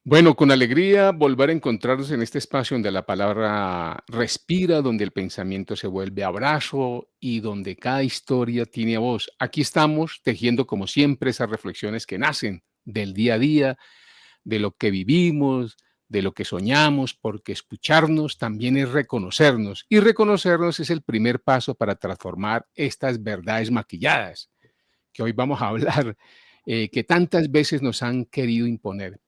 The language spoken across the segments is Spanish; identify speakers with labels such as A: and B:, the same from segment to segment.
A: Bueno, con alegría volver a encontrarnos en este espacio donde la palabra respira, donde el pensamiento se vuelve abrazo y donde cada historia tiene voz. Aquí estamos tejiendo como siempre esas reflexiones que nacen del día a día, de lo que vivimos, de lo que soñamos, porque escucharnos también es reconocernos y reconocernos es el primer paso para transformar estas verdades maquilladas que hoy vamos a hablar, que tantas veces nos han querido imponer.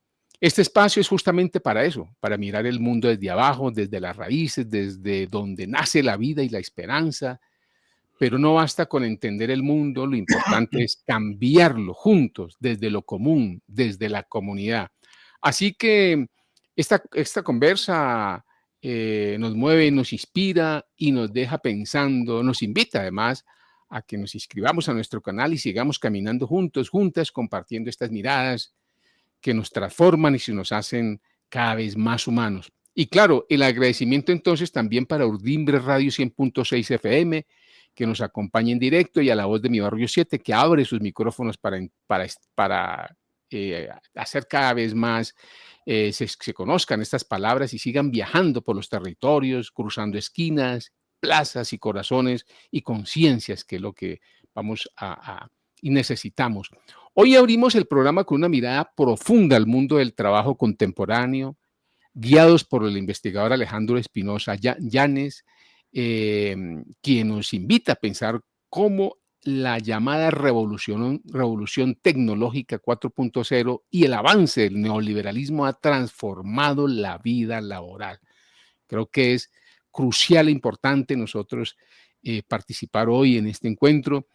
A: Este espacio es justamente para eso, para mirar el mundo desde abajo, desde las raíces, desde donde nace la vida y la esperanza, pero no basta con entender el mundo, lo importante es cambiarlo juntos, desde lo común, desde la comunidad. Así que esta conversa nos mueve, nos inspira y nos deja pensando, nos invita además a que nos inscribamos a nuestro canal y sigamos caminando juntos, juntas, compartiendo estas miradas que nos transforman y se nos hacen cada vez más humanos. Y claro, el agradecimiento entonces también para Urdimbre Radio 100.6 FM, que nos acompaña en directo, y a La Voz de Mi Barrio 7, que abre sus micrófonos para hacer cada vez más se conozcan estas palabras y sigan viajando por los territorios, cruzando esquinas, plazas y corazones y conciencias, que es lo que vamos y necesitamos. Hoy abrimos el programa con una mirada profunda al mundo del trabajo contemporáneo, guiados por el investigador Alejandro Espinosa Llanes, quien nos invita a pensar cómo la llamada revolución tecnológica 4.0 y el avance del neoliberalismo ha transformado la vida laboral. Creo que es crucial e importante nosotros participar hoy en este encuentro.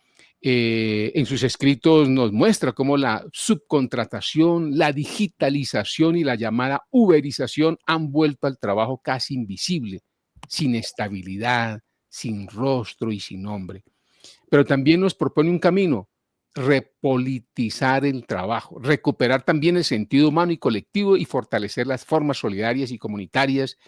A: En sus escritos nos muestra cómo la subcontratación, la digitalización y la llamada uberización han vuelto al trabajo casi invisible, sin estabilidad, sin rostro y sin nombre. Pero también nos propone un camino: repolitizar el trabajo, recuperar también el sentido humano y colectivo y fortalecer las formas solidarias y comunitarias,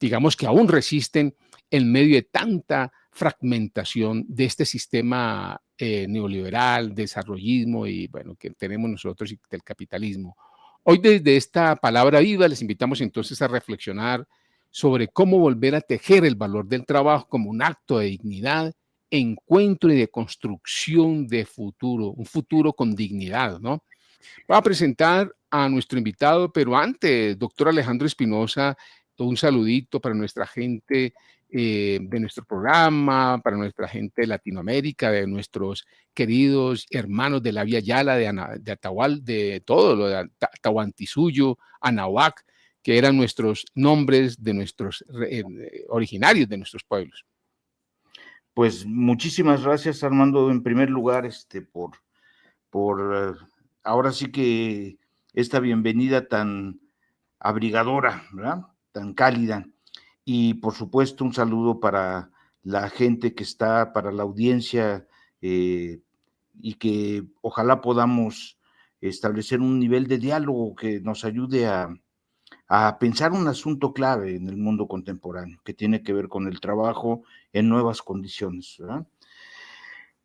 A: digamos, que aún resisten en medio de tanta fragmentación de este sistema neoliberal, desarrollismo y bueno, que tenemos nosotros y del capitalismo. Hoy desde esta palabra viva les invitamos entonces a reflexionar sobre cómo volver a tejer el valor del trabajo como un acto de dignidad, encuentro y de construcción de futuro, un futuro con dignidad, ¿no? Voy a presentar a nuestro invitado, pero antes, doctor Alejandro Espinosa, un saludito para nuestra gente de nuestro programa, para nuestra gente de Latinoamérica, de nuestros queridos hermanos de la Vía Yala, de Atahual, de todo lo de Tahuantinsuyo, Anahuac, que eran nuestros nombres de nuestros originarios de nuestros pueblos.
B: Pues muchísimas gracias, Armando, en primer lugar, por ahora sí que esta bienvenida tan abrigadora, ¿verdad? Tan cálida. Y por supuesto, un saludo para la gente que está, para la audiencia, y que ojalá podamos establecer un nivel de diálogo que nos ayude a pensar un asunto clave en el mundo contemporáneo, que tiene que ver con el trabajo en nuevas condiciones, ¿verdad?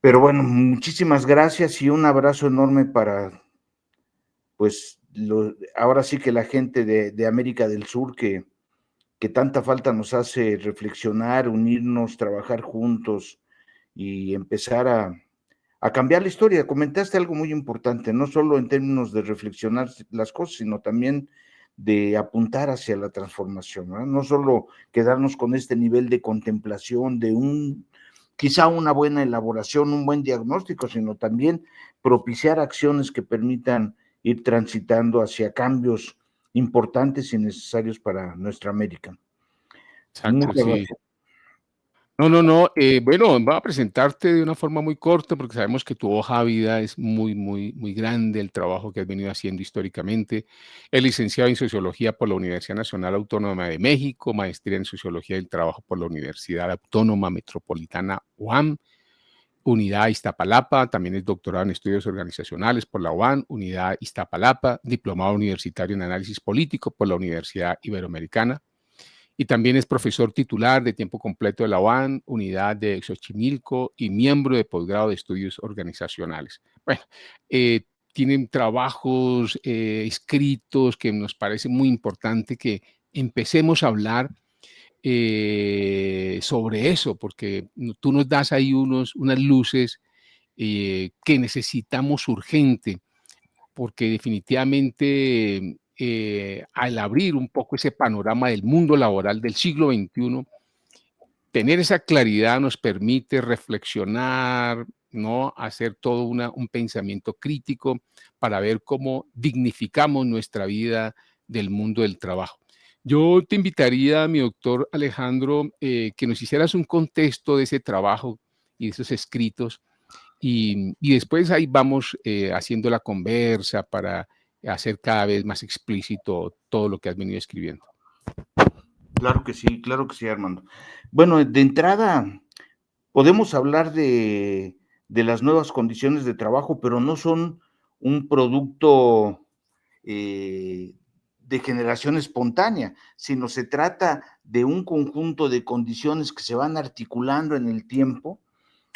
B: Pero bueno, muchísimas gracias y un abrazo enorme para, pues, ahora sí que la gente de América del Sur que tanta falta nos hace reflexionar, unirnos, trabajar juntos y empezar a cambiar la historia. Comentaste algo muy importante, no solo en términos de reflexionar las cosas, sino también de apuntar hacia la transformación, ¿verdad? No solo quedarnos con este nivel de contemplación, quizá una buena elaboración, un buen diagnóstico, sino también propiciar acciones que permitan ir transitando hacia cambios importantes y necesarios para nuestra América.
A: Exacto,
B: Muchas
A: sí.
B: gracias.
A: No. Bueno, voy a presentarte de una forma muy corta porque sabemos que tu hoja de vida es muy grande, el trabajo que has venido haciendo históricamente. Es licenciado en Sociología por la Universidad Nacional Autónoma de México, maestría en Sociología del Trabajo por la Universidad Autónoma Metropolitana UAM, Unidad Iztapalapa. También es doctorado en Estudios Organizacionales por la UAM, Unidad Iztapalapa, diplomado universitario en Análisis Político por la Universidad Iberoamericana. Y también es profesor titular de tiempo completo de la UAM, unidad de Xochimilco y miembro de posgrado de estudios organizacionales. Bueno, tienen trabajos escritos que nos parece muy importante que empecemos a hablar sobre eso, porque tú nos das ahí unas luces que necesitamos urgente, porque definitivamente al abrir un poco ese panorama del mundo laboral del siglo XXI, tener esa claridad nos permite reflexionar, ¿no? Hacer todo un pensamiento crítico para ver cómo dignificamos nuestra vida del mundo del trabajo. Yo te invitaría, mi doctor Alejandro, que nos hicieras un contexto de ese trabajo y de esos escritos y después ahí vamos haciendo la conversa para hacer cada vez más explícito todo lo que has venido escribiendo.
B: Claro que sí, Armando. Bueno, de entrada, podemos hablar de las nuevas condiciones de trabajo, pero no son un producto de generación espontánea, sino se trata de un conjunto de condiciones que se van articulando en el tiempo,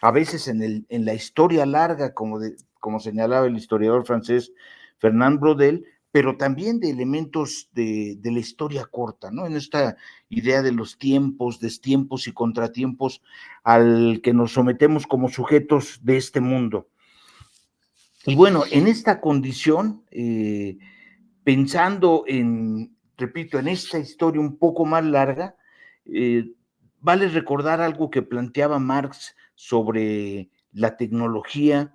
B: a veces en la historia larga, como señalaba el historiador francés Fernand Braudel, pero también de elementos de la historia corta, ¿no? En esta idea de los tiempos, destiempos y contratiempos al que nos sometemos como sujetos de este mundo. Y bueno, en esta condición, pensando repito, en esta historia un poco más larga, vale recordar algo que planteaba Marx sobre la tecnología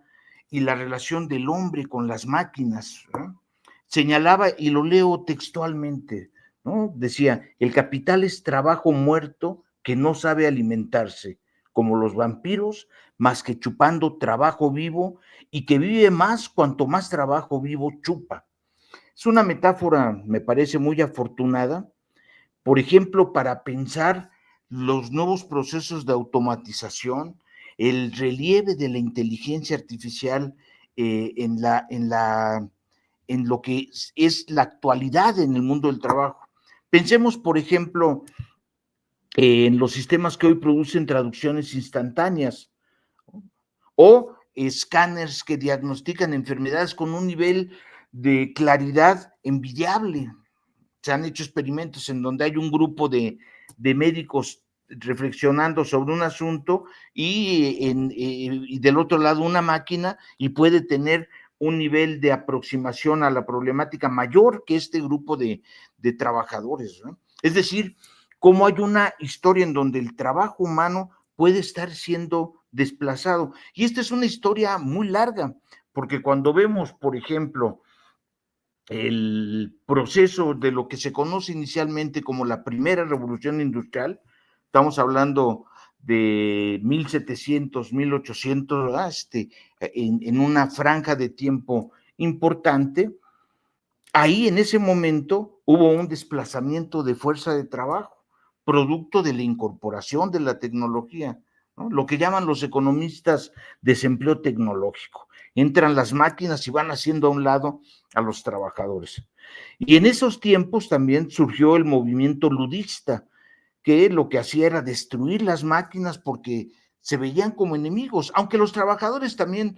B: y la relación del hombre con las máquinas, ¿no? Señalaba, y lo leo textualmente, ¿no? Decía, el capital es trabajo muerto que no sabe alimentarse, como los vampiros, más que chupando trabajo vivo, y que vive más cuanto más trabajo vivo chupa. Es una metáfora, me parece muy afortunada, por ejemplo, para pensar los nuevos procesos de automatización, el relieve de la inteligencia artificial en lo que es la actualidad en el mundo del trabajo. Pensemos, por ejemplo, en los sistemas que hoy producen traducciones instantáneas o escáneres que diagnostican enfermedades con un nivel de claridad envidiable. Se han hecho experimentos en donde hay un grupo de médicos reflexionando sobre un asunto y del otro lado una máquina y puede tener un nivel de aproximación a la problemática mayor que este grupo de trabajadores, ¿no? Es decir, cómo hay una historia en donde el trabajo humano puede estar siendo desplazado. Y esta es una historia muy larga, porque cuando vemos, por ejemplo, el proceso de lo que se conoce inicialmente como la primera revolución industrial, estamos hablando de 1700, 1800, ¿verdad? En una franja de tiempo importante, ahí en ese momento hubo un desplazamiento de fuerza de trabajo, producto de la incorporación de la tecnología, ¿no? Lo que llaman los economistas desempleo tecnológico. Entran las máquinas y van haciendo a un lado a los trabajadores. Y en esos tiempos también surgió el movimiento ludista, que lo que hacía era destruir las máquinas porque se veían como enemigos, aunque los trabajadores también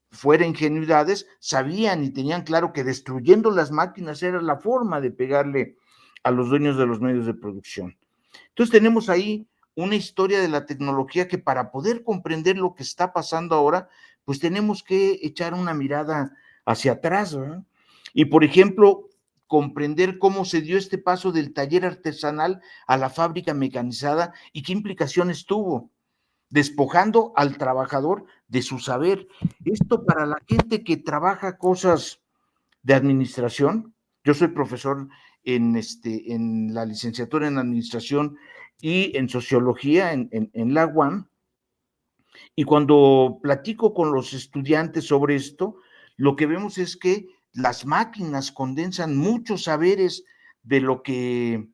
B: fuera ingenuidades, sabían y tenían claro que destruyendo las máquinas era la forma de pegarle a los dueños de los medios de producción. Entonces tenemos ahí una historia de la tecnología que para poder comprender lo que está pasando ahora, pues tenemos que echar una mirada hacia atrás, ¿verdad? Y por ejemplo, comprender cómo se dio este paso del taller artesanal a la fábrica mecanizada y qué implicaciones tuvo, despojando al trabajador de su saber. Esto para la gente que trabaja cosas de administración. Yo soy profesor en la licenciatura en administración y en sociología en la UAM, y cuando platico con los estudiantes sobre esto, lo que vemos es que las máquinas condensan muchos saberes de lo que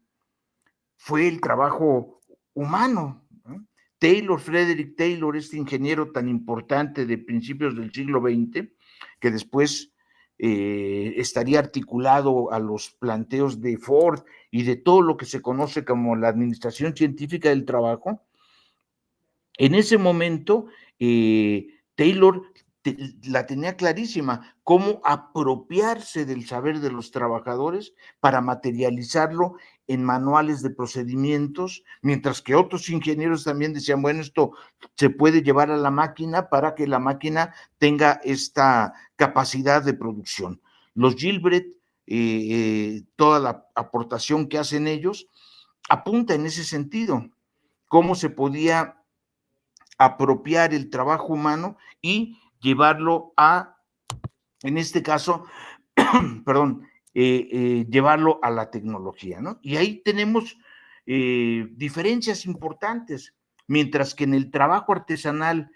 B: fue el trabajo humano, ¿no? Frederick Taylor, este ingeniero tan importante de principios del siglo XX, que después estaría articulado a los planteos de Ford y de todo lo que se conoce como la administración científica del trabajo. En ese momento, Taylor la tenía clarísima, cómo apropiarse del saber de los trabajadores para materializarlo en manuales de procedimientos, mientras que otros ingenieros también decían, bueno, esto se puede llevar a la máquina para que la máquina tenga esta capacidad de producción. Los Gilbert, toda la aportación que hacen ellos, apunta en ese sentido, cómo se podía apropiar el trabajo humano y llevarlo a, en este caso, perdón, llevarlo a la tecnología, ¿no? Y ahí tenemos diferencias importantes, mientras que en el trabajo artesanal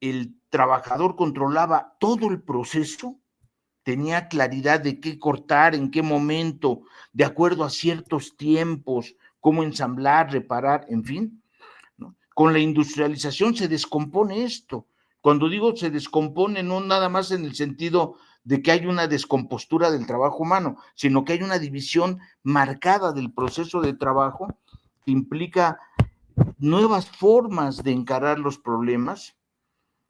B: el trabajador controlaba todo el proceso, tenía claridad de qué cortar, en qué momento, de acuerdo a ciertos tiempos, cómo ensamblar, reparar, en fin, ¿no? Con la industrialización se descompone esto. Cuando digo se descompone, no nada más en el sentido de que hay una descompostura del trabajo humano, sino que hay una división marcada del proceso de trabajo que implica nuevas formas de encarar los problemas,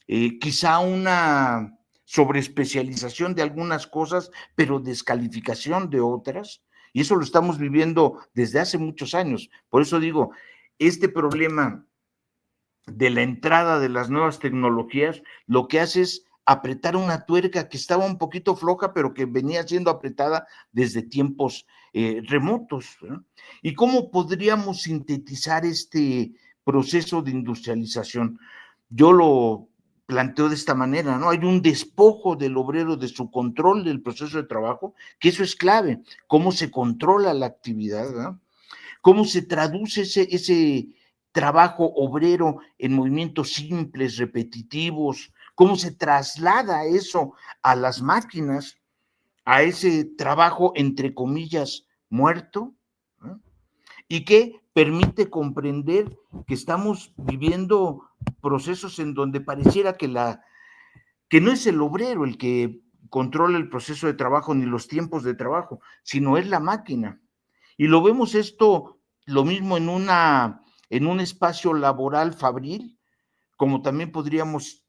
B: quizá una sobreespecialización de algunas cosas, pero descalificación de otras, y eso lo estamos viviendo desde hace muchos años. Por eso digo, este problema de la entrada de las nuevas tecnologías, lo que hace es apretar una tuerca que estaba un poquito floja, pero que venía siendo apretada desde tiempos remotos, ¿no? ¿Y cómo podríamos sintetizar este proceso de industrialización? Yo lo planteo de esta manera, ¿no? Hay un despojo del obrero de su control del proceso de trabajo, que eso es clave, cómo se controla la actividad, ¿no? Cómo se traduce ese trabajo obrero en movimientos simples, repetitivos, cómo se traslada eso a las máquinas, a ese trabajo, entre comillas, muerto, ¿no? Y que permite comprender que estamos viviendo procesos en donde pareciera que no es el obrero el que controla el proceso de trabajo ni los tiempos de trabajo, sino es la máquina. Y lo vemos esto, lo mismo en un espacio laboral fabril, como también podríamos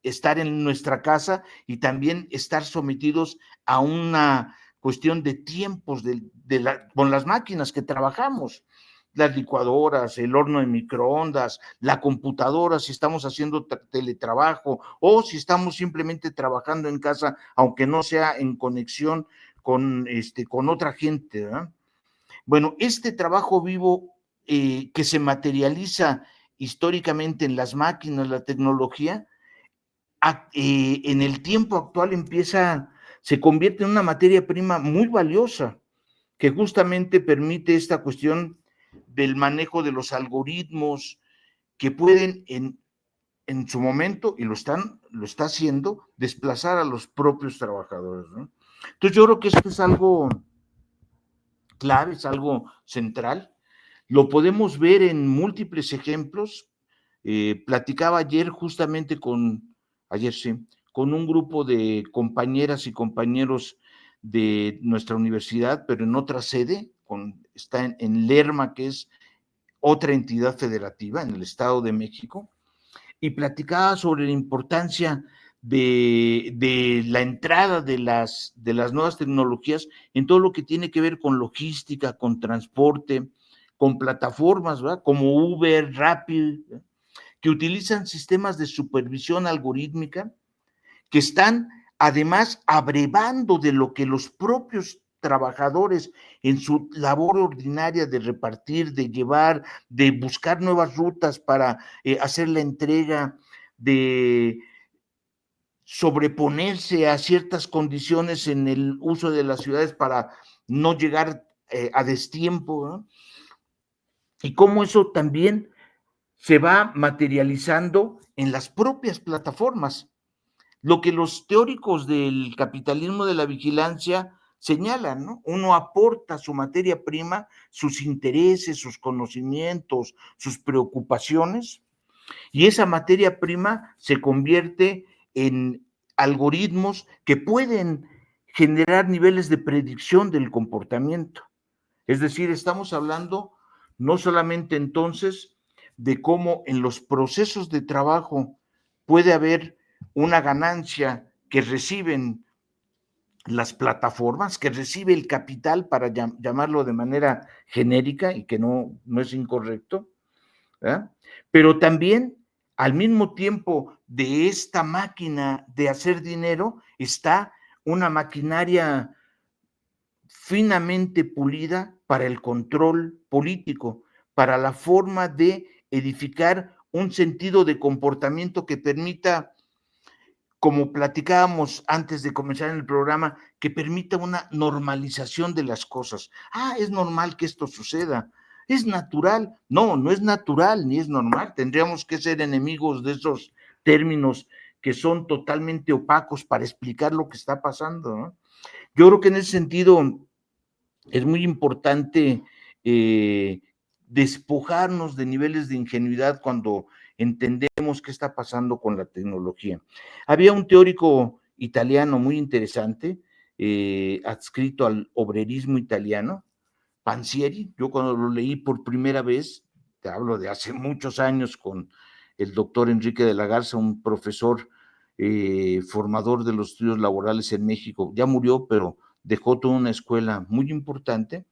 B: estar en nuestra casa y también estar sometidos a una cuestión de tiempos con las máquinas que trabajamos, las licuadoras, el horno de microondas, la computadora, si estamos haciendo teletrabajo o si estamos simplemente trabajando en casa, aunque no sea en conexión con otra gente, ¿verdad? Bueno, este trabajo vivo que se materializa históricamente en las máquinas, la tecnología, en el tiempo actual se convierte en una materia prima muy valiosa, que justamente permite esta cuestión del manejo de los algoritmos que pueden en su momento, y lo está haciendo, desplazar a los propios trabajadores, ¿no? Entonces yo creo que esto es algo clave, es algo central. Lo podemos ver en múltiples ejemplos. Platicaba ayer sí, con un grupo de compañeras y compañeros de nuestra universidad, pero en otra sede, está en Lerma, que es otra entidad federativa en el Estado de México, y platicaba sobre la importancia de la entrada de las nuevas tecnologías en todo lo que tiene que ver con logística, con transporte, con plataformas, ¿verdad? Como Uber, Rappi, ¿verdad? Que utilizan sistemas de supervisión algorítmica que están además abrevando de lo que los propios trabajadores en su labor ordinaria de repartir, de llevar, de buscar nuevas rutas para hacer la entrega, de sobreponerse a ciertas condiciones en el uso de las ciudades para no llegar a destiempo, ¿no? Y cómo eso también se va materializando en las propias plataformas. Lo que los teóricos del capitalismo de la vigilancia señalan, ¿no? Uno aporta su materia prima, sus intereses, sus conocimientos, sus preocupaciones, y esa materia prima se convierte en algoritmos que pueden generar niveles de predicción del comportamiento. Es decir, estamos hablando no solamente entonces de cómo en los procesos de trabajo puede haber una ganancia que reciben las plataformas, que recibe el capital, para llamarlo de manera genérica y que no es incorrecto, ¿verdad? Pero también, al mismo tiempo de esta máquina de hacer dinero, está una maquinaria finamente pulida para el control político, para la forma de edificar un sentido de comportamiento que permita, como platicábamos antes de comenzar el programa, que permita una normalización de las cosas. Es normal que esto suceda. Es natural. No, no es natural ni es normal. Tendríamos que ser enemigos de esos términos que son totalmente opacos para explicar lo que está pasando, ¿no? Yo creo que en ese sentido es muy importante despojarnos de niveles de ingenuidad cuando entendemos qué está pasando con la tecnología. Había un teórico italiano muy interesante, adscrito al obrerismo italiano, Pansieri. Yo cuando lo leí por primera vez, te hablo de hace muchos años, con el doctor Enrique de la Garza, un profesor formador de los estudios laborales en México. Ya murió, pero dejó toda una escuela muy importante,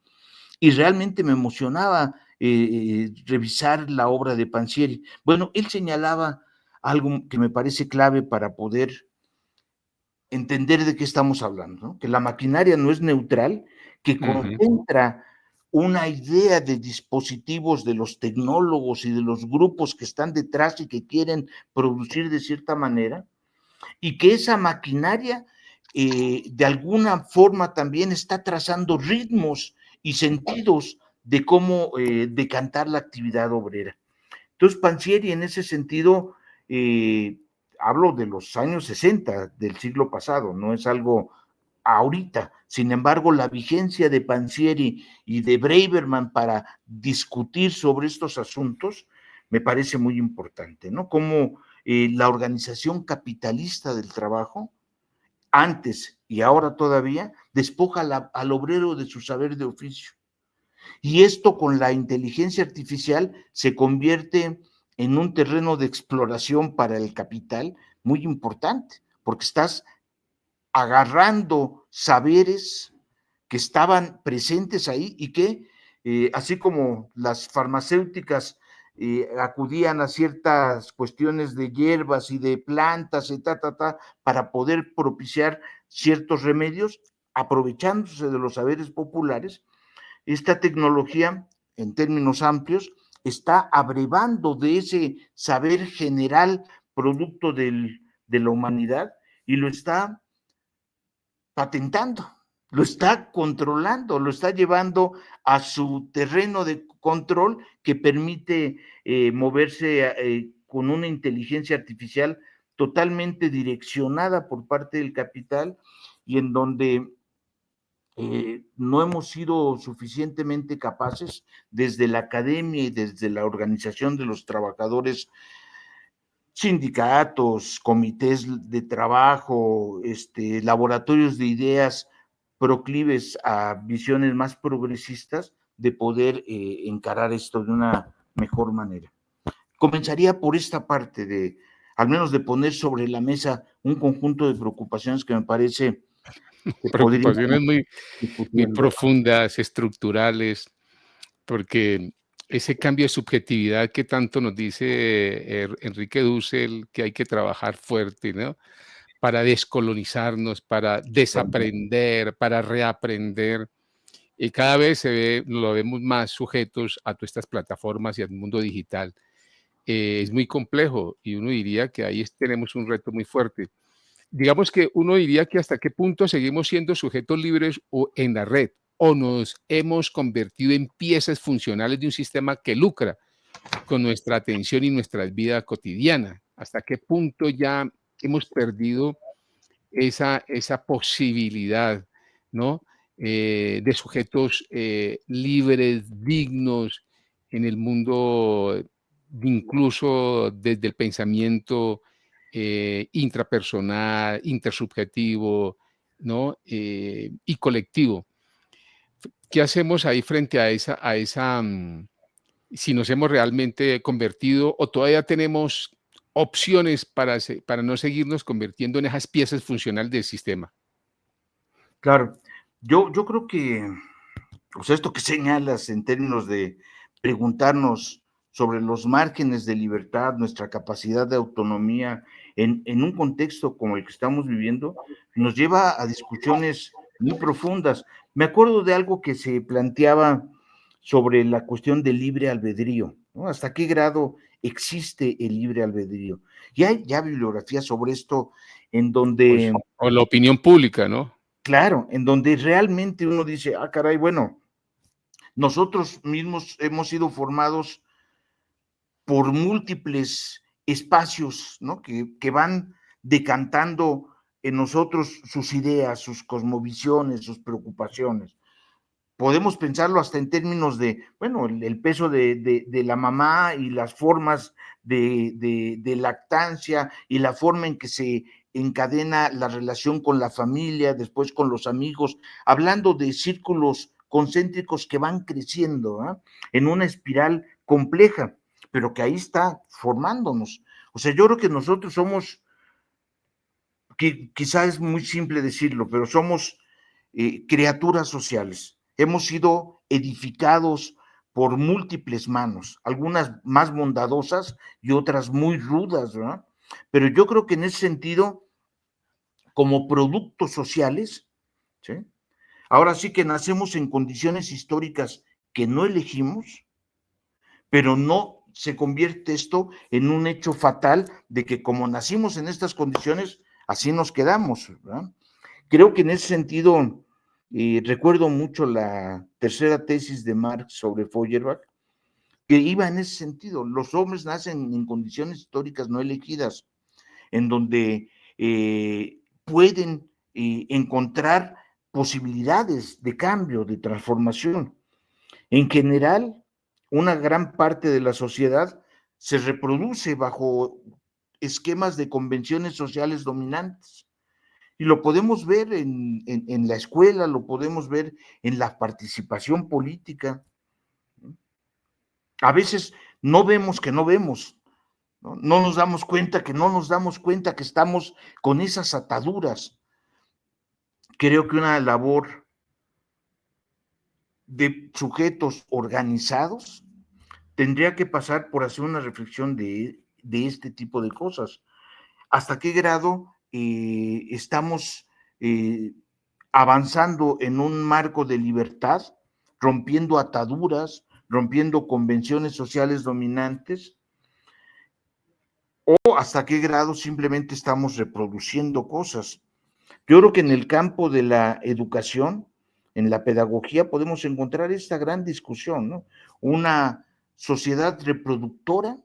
B: y realmente me emocionaba revisar la obra de Pansieri. Bueno, él señalaba algo que me parece clave para poder entender de qué estamos hablando, ¿no? Que la maquinaria no es neutral, que
A: Ujú.
B: concentra una idea de dispositivos de los tecnólogos y de los grupos que están detrás y que quieren producir de cierta manera, y que esa maquinaria de alguna forma también está trazando ritmos y sentidos de cómo decantar la actividad obrera. Entonces, Pansieri, en ese sentido, hablo de los años 60 del siglo pasado, no es algo ahorita. Sin embargo, la vigencia de Pansieri y de Braverman para discutir sobre estos asuntos me parece muy importante, ¿no? Como la organización capitalista del trabajo, antes y ahora todavía, despoja al obrero de su saber de oficio. Y esto, con la inteligencia artificial, se convierte en un terreno de exploración para el capital muy importante, porque estás agarrando saberes que estaban presentes ahí y que, así como las farmacéuticas acudían a ciertas cuestiones de hierbas y de plantas y para poder propiciar ciertos remedios, aprovechándose de los saberes populares, esta tecnología, en términos amplios, está abrevando de ese saber general producto de la humanidad, y lo está patentando, lo está controlando, lo está llevando a su terreno de control, que permite moverse con una inteligencia artificial totalmente direccionada por parte del capital, y en donde no hemos sido suficientemente capaces desde la academia y desde la organización de los trabajadores, sindicatos, comités de trabajo, laboratorios de ideas proclives a visiones más progresistas, de poder encarar esto de una mejor manera. Comenzaría por esta parte de, al menos, de poner sobre la mesa un conjunto de preocupaciones que me parece que podríamos
A: Preocupaciones muy, muy
B: discutiendo.
A: profundas, estructurales, porque ese cambio de subjetividad que tanto nos dice Enrique Dussel, que hay que trabajar fuerte, ¿no? Para descolonizarnos, para desaprender, para reaprender. Y cada vez lo vemos más sujetos a todas estas plataformas y al mundo digital. Es muy complejo y uno diría que ahí tenemos un reto muy fuerte. Digamos que uno diría que hasta qué punto seguimos siendo sujetos libres o en la red, o nos hemos convertido en piezas funcionales de un sistema que lucra con nuestra atención y nuestra vida cotidiana. Hasta qué punto ya hemos perdido esa posibilidad, ¿no? De sujetos libres, dignos en el mundo, incluso desde el pensamiento intrapersonal, intersubjetivo, ¿no? Y colectivo. ¿Qué hacemos ahí frente a esa si nos hemos realmente convertido o todavía tenemos opciones para no seguirnos convirtiendo en esas piezas funcionales del sistema.
B: Claro, yo creo que, o sea, esto que señalas en términos de preguntarnos sobre los márgenes de libertad, nuestra capacidad de autonomía en un contexto como el que estamos viviendo, nos lleva a discusiones muy profundas. Me acuerdo de algo que se planteaba sobre la cuestión del libre albedrío, ¿no? ¿Hasta qué grado existe el libre albedrío? Y hay ya bibliografía sobre esto en
A: Pues,
B: donde,
A: o la opinión pública, ¿no?
B: claro, en donde realmente uno dice, ah, caray, bueno, nosotros mismos hemos sido formados por múltiples espacios, ¿no? Que van decantando en nosotros sus ideas, sus cosmovisiones, sus preocupaciones. Podemos pensarlo hasta en términos de, bueno, el peso de la mamá y las formas de lactancia y la forma en que se encadena la relación con la familia, después con los amigos, hablando de círculos concéntricos que van creciendo, ¿eh? En una espiral compleja, pero que ahí está formándonos. O sea, yo creo que nosotros somos, que quizás es muy simple decirlo, pero somos criaturas sociales. Hemos sido edificados por múltiples manos, algunas más bondadosas y otras muy rudas, ¿verdad? Pero yo creo que en ese sentido, como productos sociales, ¿sí? Ahora sí que nacemos en condiciones históricas que no elegimos, pero no se convierte esto en un hecho fatal de que como nacimos en estas condiciones, así nos quedamos, ¿verdad? Creo que en ese sentido, recuerdo mucho la tercera tesis de Marx sobre Feuerbach, que iba en ese sentido. Los hombres nacen en condiciones históricas no elegidas, en donde pueden encontrar posibilidades de cambio, de transformación. En general, una gran parte de la sociedad se reproduce bajo esquemas de convenciones sociales dominantes. Y lo podemos ver en la escuela, lo podemos ver en la participación política. A veces no vemos que no vemos, ¿no? No nos damos cuenta que no nos damos cuenta que estamos con esas ataduras. Creo que una labor de sujetos organizados tendría que pasar por hacer una reflexión de este tipo de cosas. ¿Hasta qué grado estamos eh, avanzando en un marco de libertad, rompiendo ataduras, rompiendo convenciones sociales dominantes? ¿O hasta qué grado simplemente estamos reproduciendo cosas? Yo creo que en el campo de la educación, en la pedagogía, podemos encontrar esta gran discusión, ¿no? Una sociedad reproductora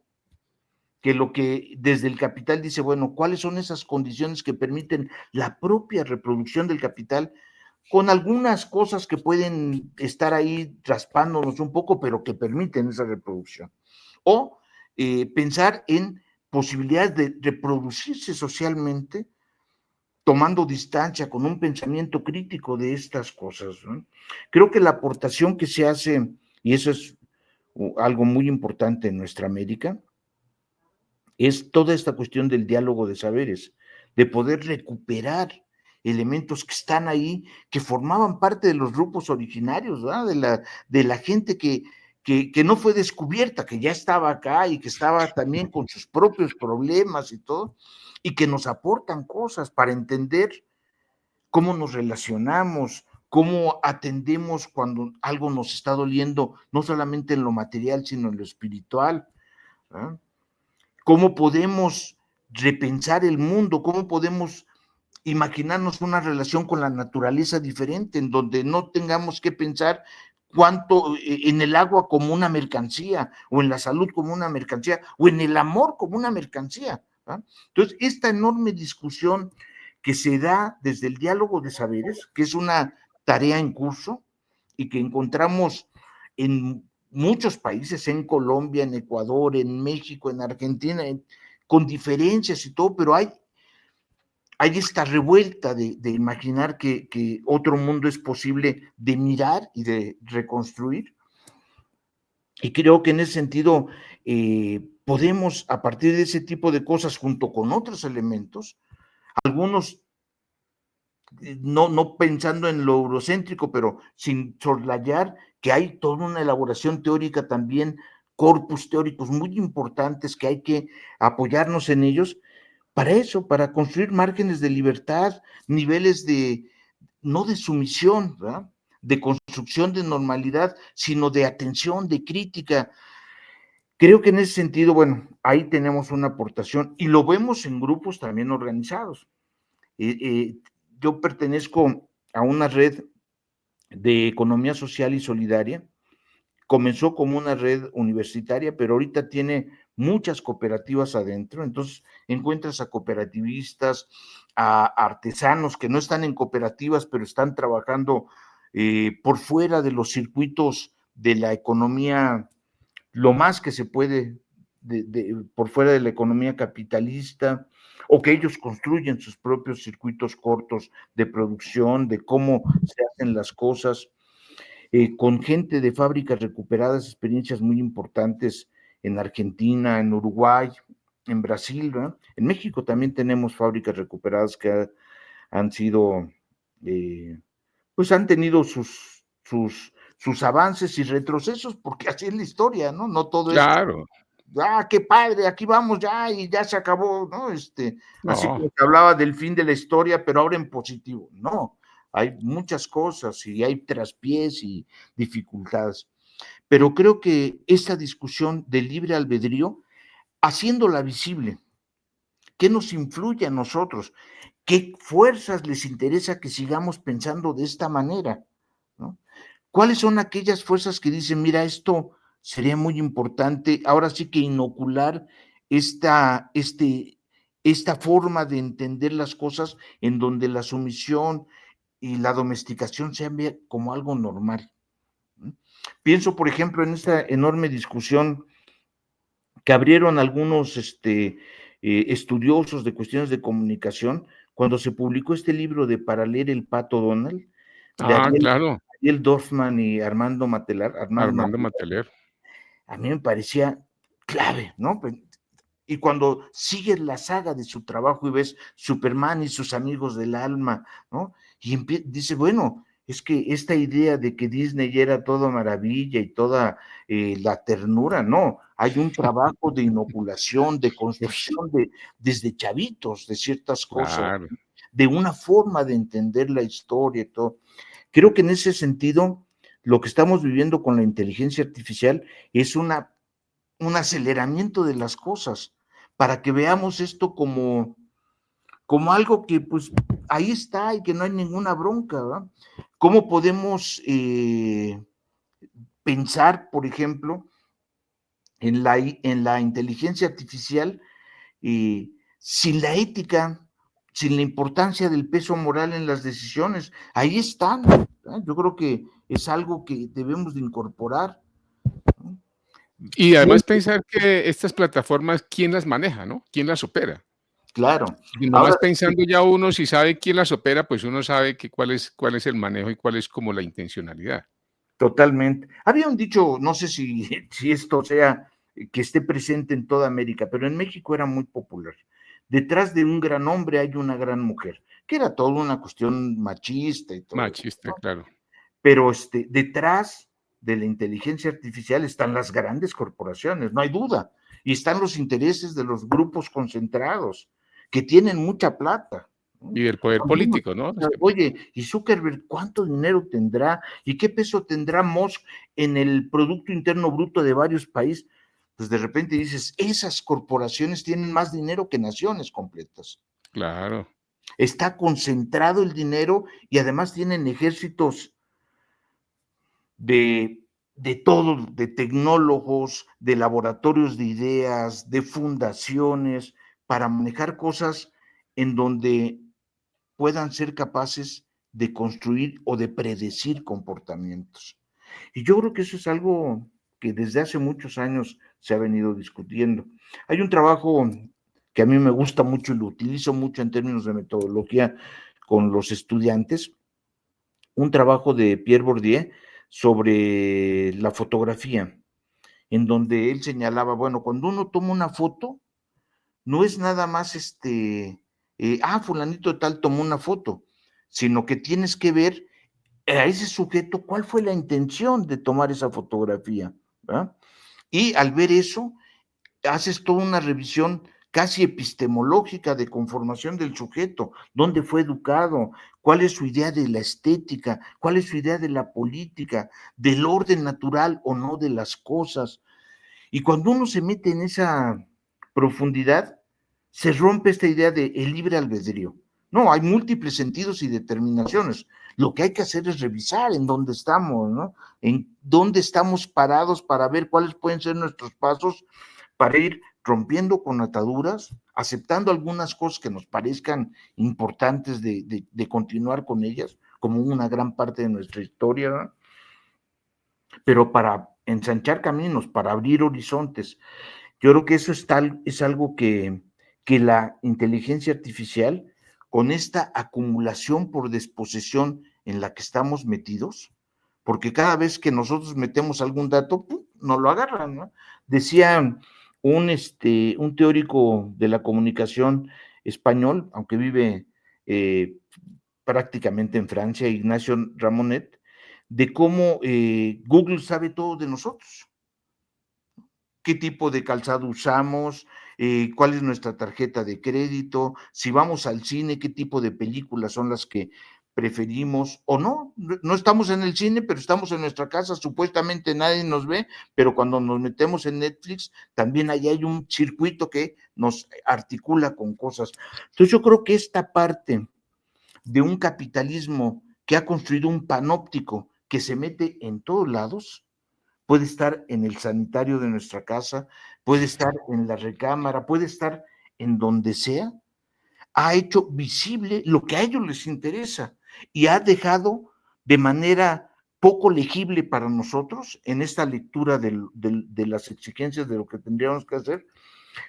B: que lo que desde el capital dice, bueno, ¿cuáles son esas condiciones que permiten la propia reproducción del capital? Con algunas cosas que pueden estar ahí raspándonos un poco, pero que permiten esa reproducción. O pensar en posibilidades de reproducirse socialmente, tomando distancia con un pensamiento crítico de estas cosas, ¿no? Creo que la aportación que se hace, y eso es algo muy importante en nuestra América, es toda esta cuestión del diálogo de saberes, de poder recuperar elementos que están ahí, que formaban parte de los grupos originarios, ¿verdad? De la gente que no fue descubierta, que ya estaba acá y que estaba también con sus propios problemas y todo, y que nos aportan cosas para entender cómo nos relacionamos, cómo atendemos cuando algo nos está doliendo, no solamente en lo material, sino en lo espiritual, ¿verdad? Cómo podemos repensar el mundo, cómo podemos imaginarnos una relación con la naturaleza diferente, en donde no tengamos que pensar cuánto en el agua como una mercancía, o en la salud como una mercancía, o en el amor como una mercancía, ¿verdad? Entonces, esta enorme discusión que se da desde el diálogo de saberes, que es una tarea en curso y que encontramos en muchos países, en Colombia, en Ecuador, en México, en Argentina, con diferencias y todo, pero hay esta revuelta de imaginar que otro mundo es posible de mirar y de reconstruir. Y creo que en ese sentido podemos, a partir de ese tipo de cosas, junto con otros elementos, algunos no pensando en lo eurocéntrico, pero sin soslayar que hay toda una elaboración teórica también, corpus teóricos muy importantes que hay que apoyarnos en ellos para eso, para construir márgenes de libertad, niveles de, no de sumisión, ¿verdad?, de construcción de normalidad, sino de atención, de crítica. Creo que en ese sentido, bueno, ahí tenemos una aportación y lo vemos en grupos también organizados. Eh, eh, yo pertenezco a una red de economía social y solidaria. Comenzó como una red universitaria, pero ahorita tiene muchas cooperativas adentro. Entonces encuentras a cooperativistas, a artesanos que no están en cooperativas, pero están trabajando por fuera de los circuitos de la economía, lo más que se puede por fuera de la economía capitalista, o que ellos construyen sus propios circuitos cortos de producción, de cómo se hacen las cosas, con gente de fábricas recuperadas, experiencias muy importantes en Argentina, en Uruguay, en Brasil, ¿verdad? En México también tenemos fábricas recuperadas que han sido, eh, pues han tenido sus avances y retrocesos, porque así es la historia, ¿no? No todo es,
A: Claro,
B: qué padre, aquí vamos ya y ya se acabó, ¿no? Así
A: no,
B: como que hablaba del fin de la historia, pero ahora en positivo. No, hay muchas cosas y hay traspiés y dificultades. Pero creo que esta discusión del libre albedrío, haciéndola visible, ¿qué nos influye a nosotros? ¿Qué fuerzas les interesa que sigamos pensando de esta manera? ¿No? ¿Cuáles son aquellas fuerzas que dicen, mira, esto sería muy importante, ahora sí que inocular esta, este, esta forma de entender las cosas en donde la sumisión y la domesticación sean como algo normal? ¿No? Pienso, por ejemplo, en esta enorme discusión que abrieron algunos estudiosos de cuestiones de comunicación cuando se publicó este libro de Para leer el Pato Donald, de
A: claro,
B: Ariel Dorfman y Armando
A: Armando
B: Matelar.
A: Mateler.
B: A mí me parecía clave, ¿no? Y cuando sigues la saga de su trabajo y ves Superman y sus amigos del alma, ¿no? Y dice, bueno, es que esta idea de que Disney era toda maravilla y toda la ternura, no, hay un trabajo de inoculación, de
A: Uy,
B: construcción desde chavitos de ciertas cosas,
A: claro.
B: de una forma de entender la historia y todo. Creo que en ese sentido, lo que estamos viviendo con la inteligencia artificial es un aceleramiento de las cosas, para que veamos esto como algo que pues ahí está y que no hay ninguna bronca, ¿verdad? ¿Cómo podemos pensar, por ejemplo, en la inteligencia artificial sin la ética, sin la importancia del peso moral en las decisiones? Ahí están, ¿verdad? Yo creo que es algo que debemos de incorporar, ¿no?
A: Y además pensar que estas plataformas, ¿quién las maneja, no? ¿Quién las opera?
B: Claro.
A: Y
B: Ahora
A: nomás pensando ya uno, si sabe quién las opera, pues uno sabe que cuál es el manejo y cuál es como la intencionalidad.
B: totalmente. Había un dicho, no sé si, si esto sea que esté presente en toda América, pero en México era muy popular. Detrás de un gran hombre hay una gran mujer, que era toda una cuestión machista y todo eso,
A: Machista,
B: ¿no?
A: claro.
B: Pero detrás de la inteligencia artificial están las grandes corporaciones, no hay duda, y están los intereses de los grupos concentrados, que tienen mucha plata, ¿no?
A: Y del poder
B: Cuando uno
A: político, ¿no?
B: piensa, oye, ¿y Zuckerberg cuánto dinero tendrá? ¿Y qué peso tendrá Musk en el Producto Interno Bruto de varios países? Pues de repente dices, esas corporaciones tienen más dinero que naciones completas.
A: Claro.
B: Está concentrado el dinero y además tienen ejércitos de, de todo, de tecnólogos, de laboratorios de ideas, de fundaciones, para manejar cosas en donde puedan ser capaces de construir o de predecir comportamientos. Y yo creo que eso es algo que desde hace muchos años se ha venido discutiendo. Hay un trabajo que a mí me gusta mucho y lo utilizo mucho en términos de metodología con los estudiantes, un trabajo de Pierre Bourdieu sobre la fotografía en donde él señalaba, bueno, cuando uno toma una foto, no es nada más fulanito de tal tomó una foto, sino que tienes que ver a ese sujeto cuál fue la intención de tomar esa fotografía, ¿verdad? Y al ver eso, haces toda una revisión casi epistemológica de conformación del sujeto, dónde fue educado, cuál es su idea de la estética, cuál es su idea de la política, del orden natural o no de las cosas. Y cuando uno se mete en esa profundidad, se rompe esta idea de el libre albedrío. No, hay múltiples sentidos y determinaciones. Lo que hay que hacer es revisar en dónde estamos, ¿no? En dónde estamos parados para ver cuáles pueden ser nuestros pasos para ir rompiendo con ataduras, aceptando algunas cosas que nos parezcan importantes de continuar con ellas, como una gran parte de nuestra historia, ¿no? Pero para ensanchar caminos, para abrir horizontes. Yo creo que eso es algo que la inteligencia artificial, con esta acumulación por desposesión en la que estamos metidos, porque cada vez que nosotros metemos algún dato, ¡pum!, nos lo agarran, ¿no? Decía un teórico de la comunicación español, aunque vive eh, prácticamente en Francia, Ignacio Ramonet, de cómo Google sabe todo de nosotros, qué tipo de calzado usamos, cuál es nuestra tarjeta de crédito, si vamos al cine, qué tipo de películas son las que preferimos o no. No estamos en el cine, pero estamos en nuestra casa, supuestamente nadie nos ve, pero cuando nos metemos en Netflix, también ahí hay un circuito que nos articula con cosas. Entonces yo creo que esta parte de un capitalismo que ha construido un panóptico que se mete en todos lados, puede estar en el sanitario de nuestra casa, puede estar en la recámara, puede estar en donde sea, ha hecho visible lo que a ellos les interesa y ha dejado de manera poco legible para nosotros en esta lectura de las exigencias de lo que tendríamos que hacer,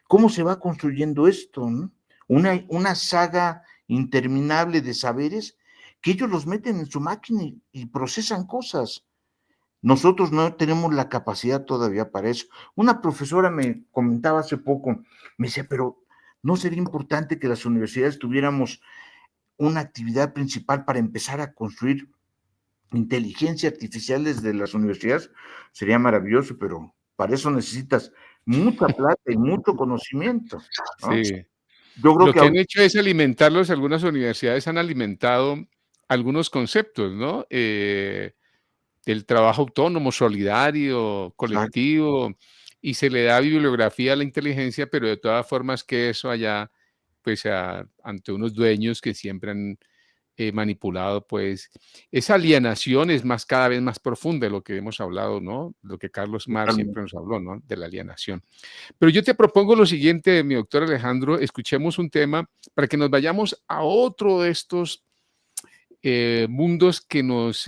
B: cómo se va construyendo esto, ¿no? Una saga interminable de saberes que ellos los meten en su máquina y procesan cosas. Nosotros no tenemos la capacidad todavía para eso. Una profesora me comentaba hace poco, me decía, pero ¿no sería importante que las universidades tuviéramos una actividad principal para empezar a construir inteligencia artificial desde las universidades? Sería maravilloso, pero para eso necesitas mucha plata y mucho conocimiento, ¿no?
A: Sí.
B: Yo creo
A: Lo
B: que
A: que han
B: ahorita,
A: hecho es alimentarlos, algunas universidades han alimentado algunos conceptos, ¿no? El trabajo autónomo, solidario, colectivo, y se le da bibliografía a la inteligencia, pero de todas formas que eso allá, pues, ante unos dueños que siempre han manipulado, pues, esa alienación es más, cada vez más profunda de lo que hemos hablado, ¿no? Lo que Carlos Marx siempre nos habló, ¿no? De la alienación. Pero yo te propongo lo siguiente, mi doctor Alejandro, escuchemos un tema para que nos vayamos a otro de estos mundos que nos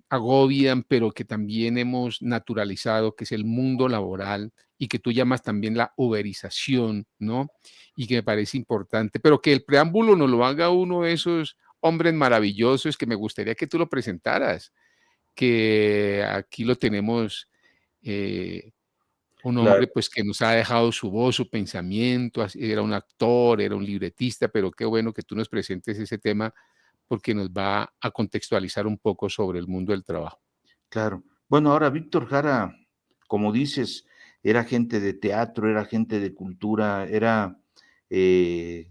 A: agobian, pero que también hemos naturalizado, que es el mundo laboral y que tú llamas también la uberización, ¿no? Y que me parece importante, pero que el preámbulo nos lo haga uno de esos hombres maravillosos que me gustaría que tú lo presentaras, que aquí lo tenemos, un
B: claro,
A: hombre pues que nos ha dejado su voz, su pensamiento, era un actor, era un libretista, pero qué bueno que tú nos presentes ese tema porque nos va a contextualizar un poco sobre el mundo del trabajo.
B: claro. Bueno, ahora Víctor Jara, como dices, era gente de teatro, era gente de cultura, era eh,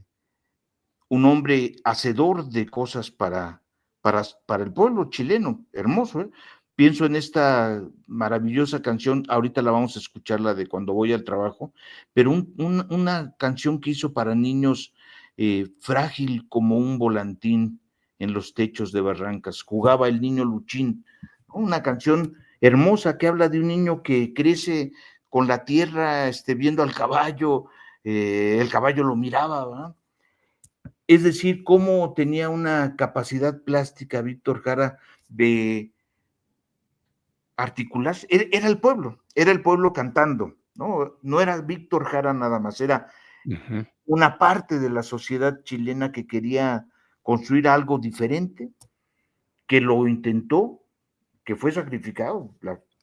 B: un hombre hacedor de cosas para el pueblo chileno, hermoso, ¿eh? Pienso en esta maravillosa canción, ahorita la vamos a escuchar, la de Cuando voy al trabajo, pero una canción que hizo para niños, frágil como un volantín en los techos de Barrancas, jugaba el niño Luchín, ¿no? Una canción hermosa que habla de un niño que crece con la tierra, viendo al caballo, el caballo lo miraba, ¿verdad? Es decir, cómo tenía una capacidad plástica Víctor Jara de articularse. Era el pueblo cantando, ¿no? No era Víctor Jara nada más, era
A: Ujú.
B: una parte de la sociedad chilena que quería construir algo diferente, que lo intentó, que fue sacrificado,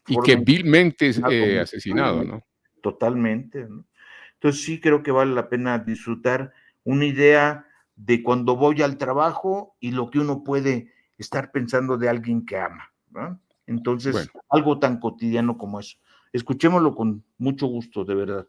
A: Y que
B: forma
A: vilmente es asesinado,
B: totalmente,
A: ¿no?
B: totalmente, ¿no? Entonces sí creo que vale la pena disfrutar una idea de cuando voy al trabajo y lo que uno puede estar pensando de alguien que ama, ¿no? Entonces,
A: Bueno,
B: algo tan cotidiano como eso. Escuchémoslo con mucho gusto, de verdad.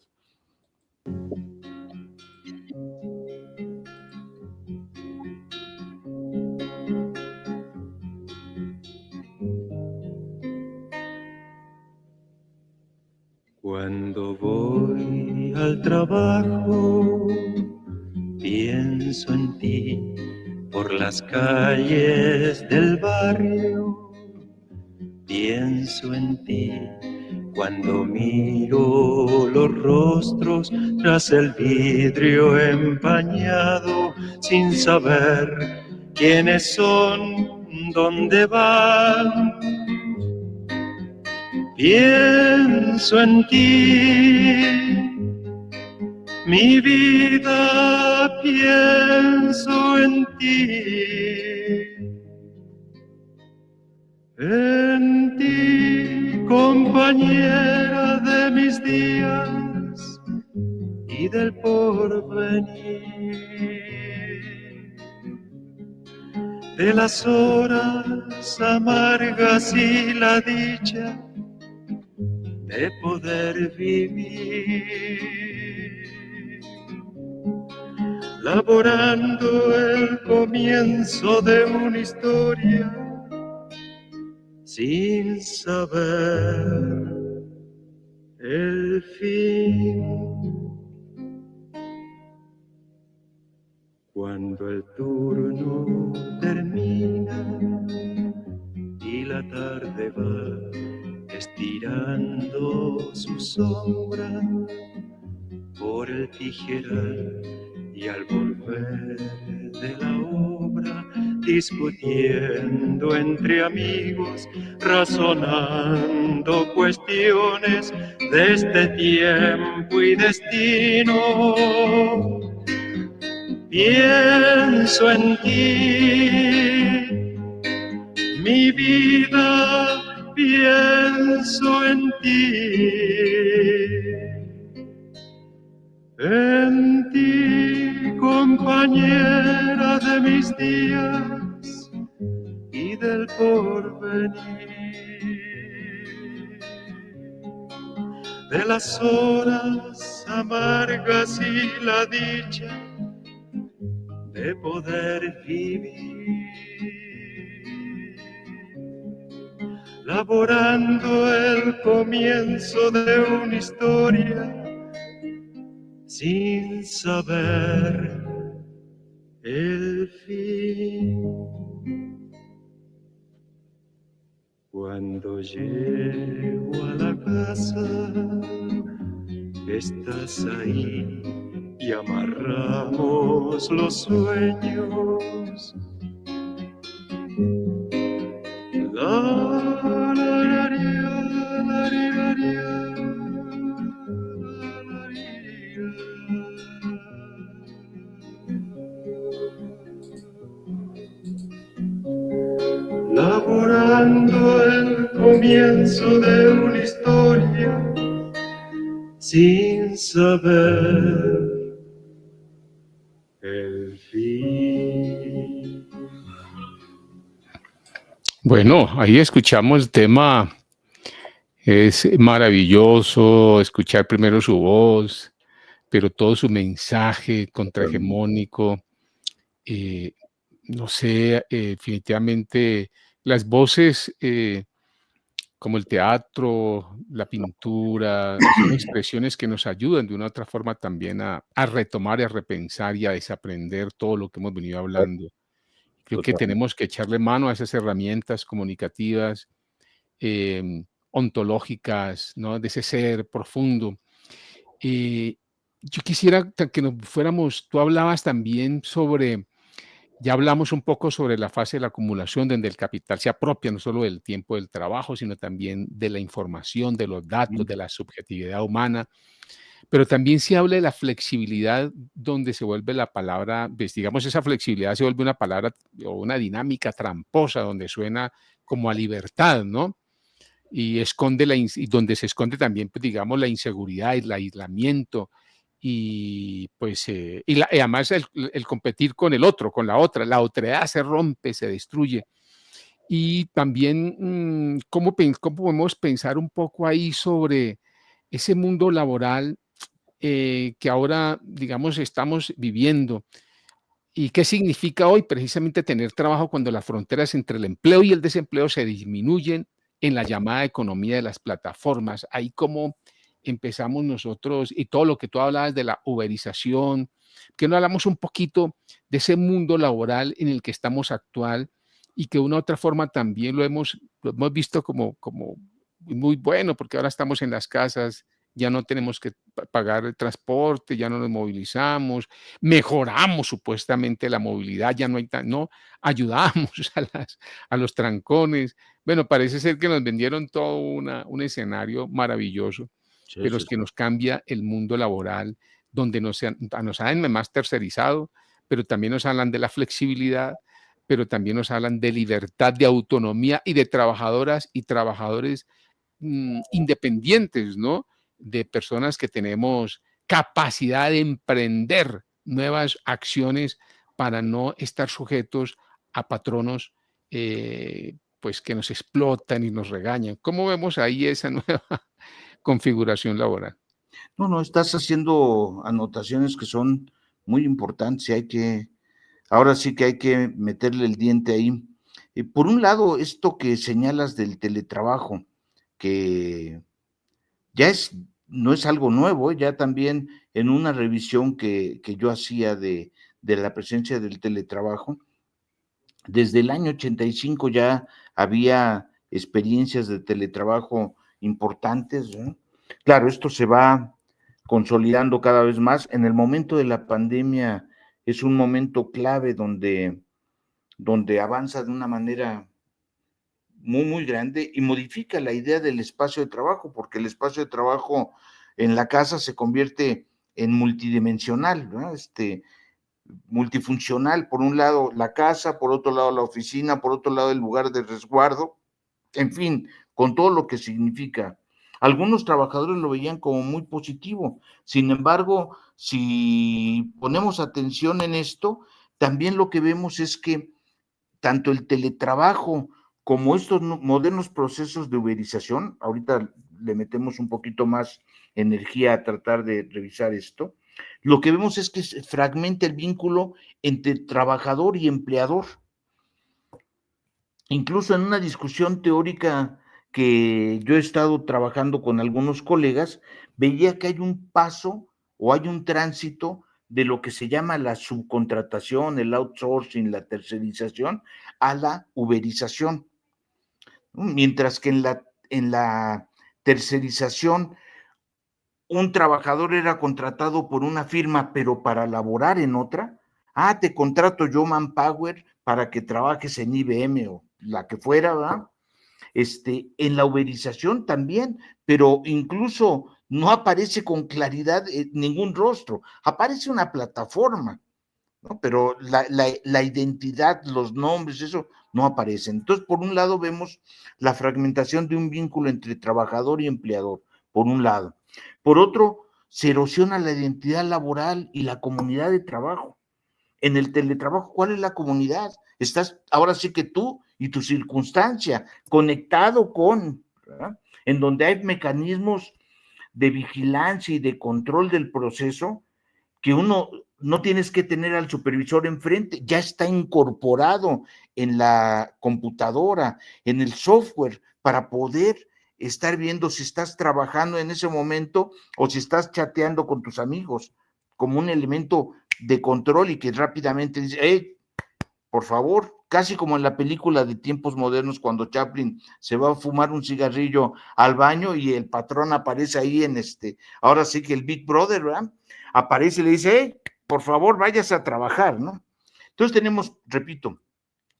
C: Cuando voy al trabajo, pienso en ti por las calles del barrio. Pienso en ti cuando miro los rostros tras el vidrio empañado, sin saber quiénes son, dónde van. Pienso en ti, mi vida, pienso en ti, compañera de mis días y del porvenir, de las horas amargas y la dicha de poder vivir, laborando el comienzo de una historia sin saber el fin. Cuando el turno termina y la tarde va estirando su sombra por el tijeral, y al volver de la obra, discutiendo entre amigos, razonando cuestiones de este tiempo y destino, pienso en ti, mi vida, pienso en ti, compañera de mis días y del porvenir, de las horas amargas y la dicha de poder vivir, laborando el comienzo de una historia sin saber el fin. Cuando llego a la casa, estás ahí y amarramos los sueños. La, la, la, la, la, laborando el comienzo de una historia sin saber el fin.
A: bueno, ahí escuchamos el tema. Es maravilloso escuchar primero su voz, pero todo su mensaje contrahegemónico. eh, no sé, definitivamente las voces, como el teatro, la pintura, son expresiones que nos ayudan de una u otra forma también a retomar y a repensar y a desaprender todo lo que hemos venido hablando. Creo que
B: Totalmente.
A: tenemos que echarle mano a esas herramientas comunicativas, ontológicas, ¿no? De ese ser profundo. Eh, yo quisiera que nos fuéramos, tú hablabas también sobre, ya hablamos un poco sobre la fase de la acumulación, donde el capital se apropia no solo del tiempo del trabajo, sino también de la información, de los datos, de la subjetividad humana, pero también se habla de la flexibilidad, donde se vuelve la palabra, pues, digamos, esa flexibilidad se vuelve una palabra o una dinámica tramposa, donde suena como a libertad, ¿no? y esconde y donde se esconde también, pues, digamos, la inseguridad, el aislamiento y, pues, y además el competir con el otro, con la otredad se rompe, se destruye. Y también, ¿cómo podemos pensar un poco ahí sobre ese mundo laboral, que ahora, digamos, estamos viviendo? ¿Y qué significa hoy precisamente tener trabajo cuando las fronteras entre el empleo y el desempleo se disminuyen en la llamada economía de las plataformas? Ahí cómo empezamos nosotros y todo lo que tú hablabas de la uberización, que no hablamos un poquito de ese mundo laboral en el que estamos actual y que de una u otra forma también lo hemos visto como muy bueno, porque ahora estamos en las casas, ya no tenemos que pagar el transporte, ya no nos movilizamos, mejoramos supuestamente la movilidad, ya no hay no, ayudamos a los trancones. Bueno, parece ser que nos vendieron todo un escenario maravilloso,
B: Sí,
A: pero
B: sí,
A: es que
B: sí.
A: nos cambia el mundo laboral, donde nos han más tercerizado, pero también nos hablan de la flexibilidad, pero también nos hablan de libertad, de autonomía y de trabajadoras y trabajadores independientes, ¿no? De personas que tenemos capacidad de emprender nuevas acciones para no estar sujetos a patronos, pues que nos explotan y nos regañan. ¿Cómo vemos ahí esa nueva configuración laboral?
B: No, no, estás haciendo anotaciones que son muy importantes y ahora sí que hay que meterle el diente ahí. Por un lado, esto que señalas del teletrabajo, que ya no es algo nuevo, ya también en una revisión que yo hacía de la presencia del teletrabajo, desde el año 85 ya había experiencias de teletrabajo importantes, ¿no? Claro, esto se va consolidando cada vez más. En el momento de la pandemia es un momento clave donde avanza de una manera muy, muy grande y modifica la idea del espacio de trabajo, porque el espacio de trabajo en la casa se convierte en multidimensional, ¿no? Multifuncional, por un lado la casa, por otro lado la oficina, por otro lado el lugar de resguardo, en fin, con todo lo que significa. Algunos trabajadores lo veían como muy positivo. Sin embargo, si ponemos atención en esto, también lo que vemos es que tanto el teletrabajo como estos modernos procesos de uberización, ahorita le metemos un poquito más energía a tratar de revisar esto, lo que vemos es que se fragmenta el vínculo entre trabajador y empleador. Incluso en una discusión teórica que yo he estado trabajando con algunos colegas, veía que hay un paso o hay un tránsito de lo que se llama la subcontratación, el outsourcing, la tercerización, a la uberización. Mientras que en la tercerización un trabajador era contratado por una firma, pero para laborar en otra. Ah, te contrato yo Manpower para que trabajes en IBM o la que fuera, ¿verdad? En la uberización también, pero incluso no aparece con claridad ningún rostro, aparece una plataforma, ¿no? Pero la identidad, los nombres, eso no aparecen. Entonces, por un lado vemos la fragmentación de un vínculo entre trabajador y empleador, por un lado. Por otro, se erosiona la identidad laboral y la comunidad de trabajo. En el teletrabajo, ¿cuál es la comunidad? Estás ahora sí que tú y tu circunstancia conectado con, ¿verdad? En donde hay mecanismos de vigilancia y de control del proceso que uno no tienes que tener al supervisor enfrente, ya está incorporado en la computadora, en el software, para poder estar viendo si estás trabajando en ese momento o si estás chateando con tus amigos, como un elemento de control y que rápidamente dice, hey, por favor, casi como en la película de tiempos modernos cuando Chaplin se va a fumar un cigarrillo al baño y el patrón aparece ahí ahora sí que el Big Brother, ¿verdad? Aparece y le dice, hey, por favor, váyase a trabajar, ¿no? Entonces tenemos, repito,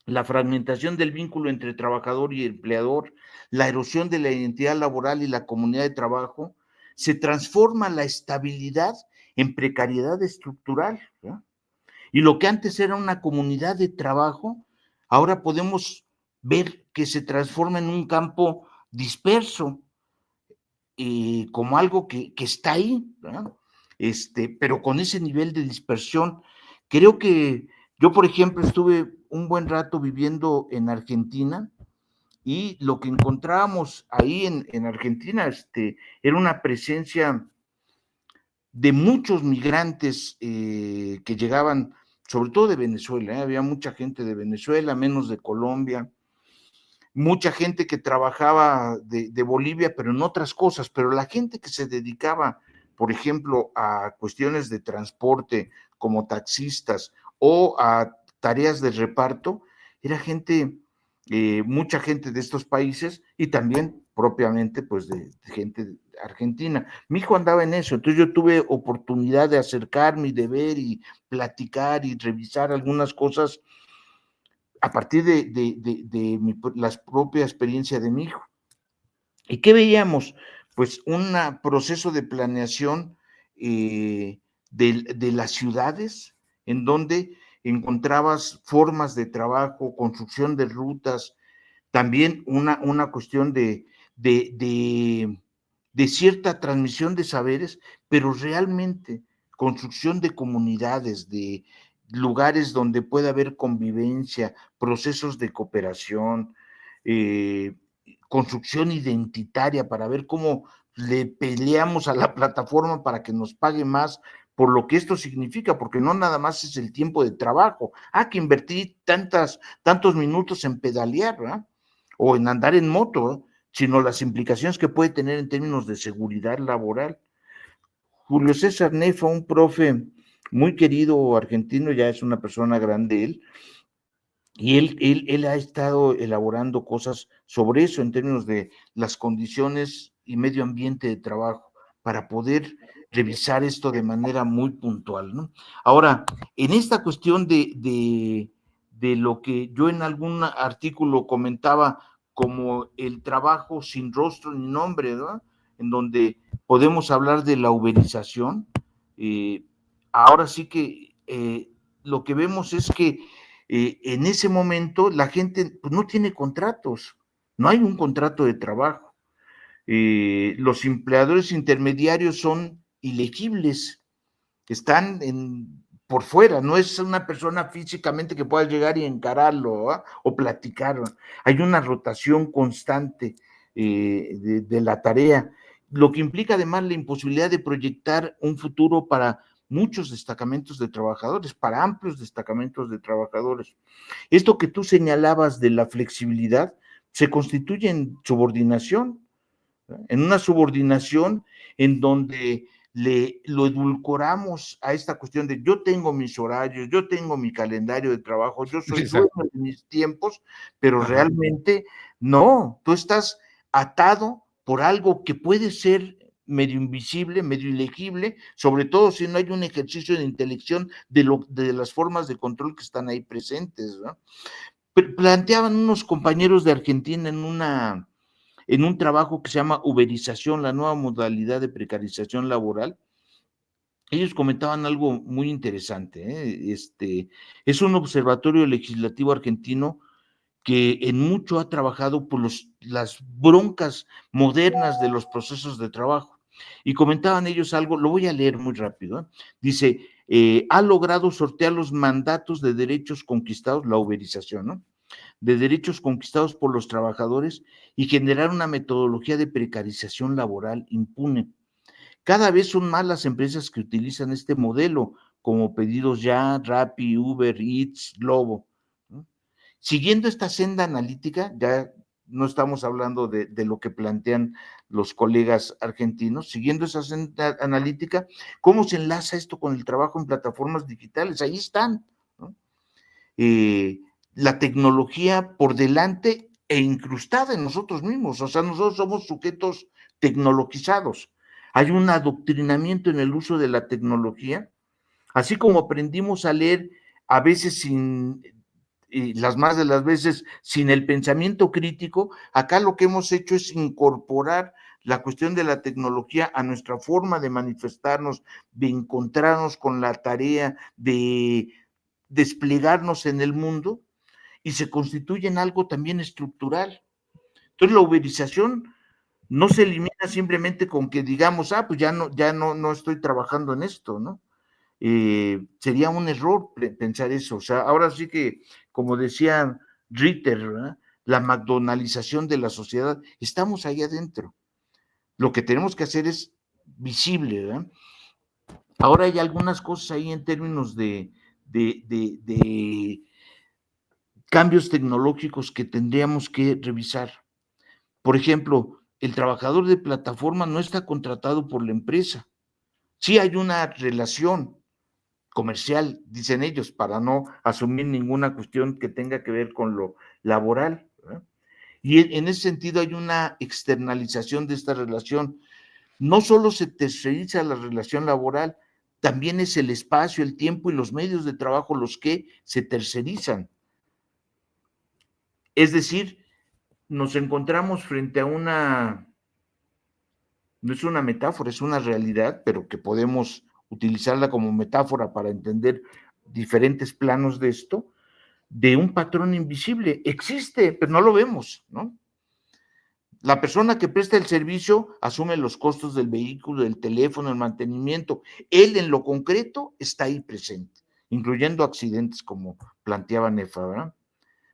B: la fragmentación del vínculo entre trabajador y empleador, la erosión de la identidad laboral y la comunidad de trabajo, se transforma la estabilidad en precariedad estructural, ¿verdad? Y lo que antes era una comunidad de trabajo, ahora podemos ver que se transforma en un campo disperso, como algo que está ahí, ¿verdad? Pero con ese nivel de dispersión. Creo que yo, por ejemplo, estuve un buen rato viviendo en Argentina y lo que encontrábamos ahí en Argentina era una presencia de muchos migrantes que llegaban, sobre todo de Venezuela, había mucha gente de Venezuela, menos de Colombia, mucha gente que trabajaba de Bolivia, pero en otras cosas, pero la gente que se dedicaba, por ejemplo, a cuestiones de transporte como taxistas o a tareas de reparto, era gente, mucha gente de estos países y también propiamente pues de gente argentina. Mi hijo andaba en eso, entonces yo tuve oportunidad de acercarme y de ver y platicar y revisar algunas cosas a partir de la propia experiencia de mi hijo. ¿Y qué veíamos? Pues un proceso de planeación de las ciudades, en donde encontrabas formas de trabajo, construcción de rutas, también una cuestión de cierta transmisión de saberes, pero realmente construcción de comunidades, de lugares donde pueda haber convivencia, procesos de cooperación, eh, construcción identitaria para ver cómo le peleamos a la plataforma para que nos pague más por lo que esto significa, porque no nada más es el tiempo de trabajo. Que invertí tantos minutos en pedalear, ¿verdad? O en andar en moto, ¿eh? Sino las implicaciones que puede tener en términos de seguridad laboral. Julio César Nefa, un profe muy querido argentino, ya es una persona grande él, y él ha estado elaborando cosas sobre eso en términos de las condiciones y medio ambiente de trabajo para poder revisar esto de manera muy puntual, ¿no? Ahora, en esta cuestión de lo que yo en algún artículo comentaba como el trabajo sin rostro ni nombre, ¿no? En donde podemos hablar de la uberización, ahora sí que lo que vemos es que en ese momento la gente pues, no tiene contratos, no hay un contrato de trabajo. Los empleadores intermediarios son ilegibles, están por fuera, no es una persona físicamente que pueda llegar y encararlo, ¿eh? O platicar. Hay una rotación constante de la tarea, lo que implica además la imposibilidad de proyectar un futuro para muchos destacamentos de trabajadores, para amplios destacamentos de trabajadores. Esto que tú señalabas de la flexibilidad se constituye en subordinación, ¿no? En una subordinación en donde lo edulcoramos a esta cuestión de yo tengo mis horarios, yo tengo mi calendario de trabajo, yo soy dueño
A: Exacto.
B: de mis tiempos, pero
A: Ajá.
B: realmente no, tú estás atado por algo que puede ser medio invisible, medio ilegible, sobre todo si no hay un ejercicio de intelección de las formas de control que están ahí presentes, ¿no? Planteaban unos compañeros de Argentina en un trabajo que se llama uberización, la nueva modalidad de precarización laboral. Ellos comentaban algo muy interesante, ¿eh? Es un observatorio legislativo argentino que en mucho ha trabajado por las broncas modernas de los procesos de trabajo. Y comentaban ellos algo, lo voy a leer muy rápido, ¿eh? Dice, ha logrado sortear los mandatos de derechos conquistados, la uberización, ¿no? De derechos conquistados por los trabajadores y generar una metodología de precarización laboral impune. Cada vez son más las empresas que utilizan este modelo, como Pedidos Ya, Rappi, Uber Eats, Globo, ¿no? Siguiendo esta senda analítica, ya no estamos hablando de lo que plantean los colegas argentinos, siguiendo esa senda analítica, ¿cómo se enlaza esto con el trabajo en plataformas digitales? Ahí están, ¿no? eh, la tecnología por delante e incrustada en nosotros mismos, o sea, nosotros somos sujetos tecnologizados. Hay un adoctrinamiento en el uso de la tecnología, así como aprendimos a leer a veces sin, y las más de las veces sin el pensamiento crítico, acá lo que hemos hecho es incorporar la cuestión de la tecnología a nuestra forma de manifestarnos, de encontrarnos con la tarea, de desplegarnos en el mundo y se constituye en algo también estructural. Entonces la uberización no se elimina simplemente con que digamos, pues no estoy trabajando en esto, ¿no? Sería un error pensar eso. O sea, ahora sí que, como decía Ritter, ¿verdad? La McDonaldización de la sociedad, estamos ahí adentro. Lo que tenemos que hacer es visible, ¿verdad? Ahora hay algunas cosas ahí en términos de cambios tecnológicos que tendríamos que revisar. Por ejemplo, el trabajador de plataforma no está contratado por la empresa. Sí hay una relación comercial, dicen ellos, para no asumir ninguna cuestión que tenga que ver con lo laboral, ¿verdad? Y en ese sentido hay una externalización de esta relación. No solo se terceriza la relación laboral, también es el espacio, el tiempo y los medios de trabajo los que se tercerizan. Es decir, nos encontramos frente a no es una metáfora, es una realidad, pero que podemos utilizarla como metáfora para entender diferentes planos de esto, de un patrón invisible. Existe, pero no lo vemos, ¿no? La persona que presta el servicio asume los costos del vehículo, del teléfono, el mantenimiento. Él en lo concreto está ahí presente, incluyendo accidentes como planteaba Nefa, ¿verdad?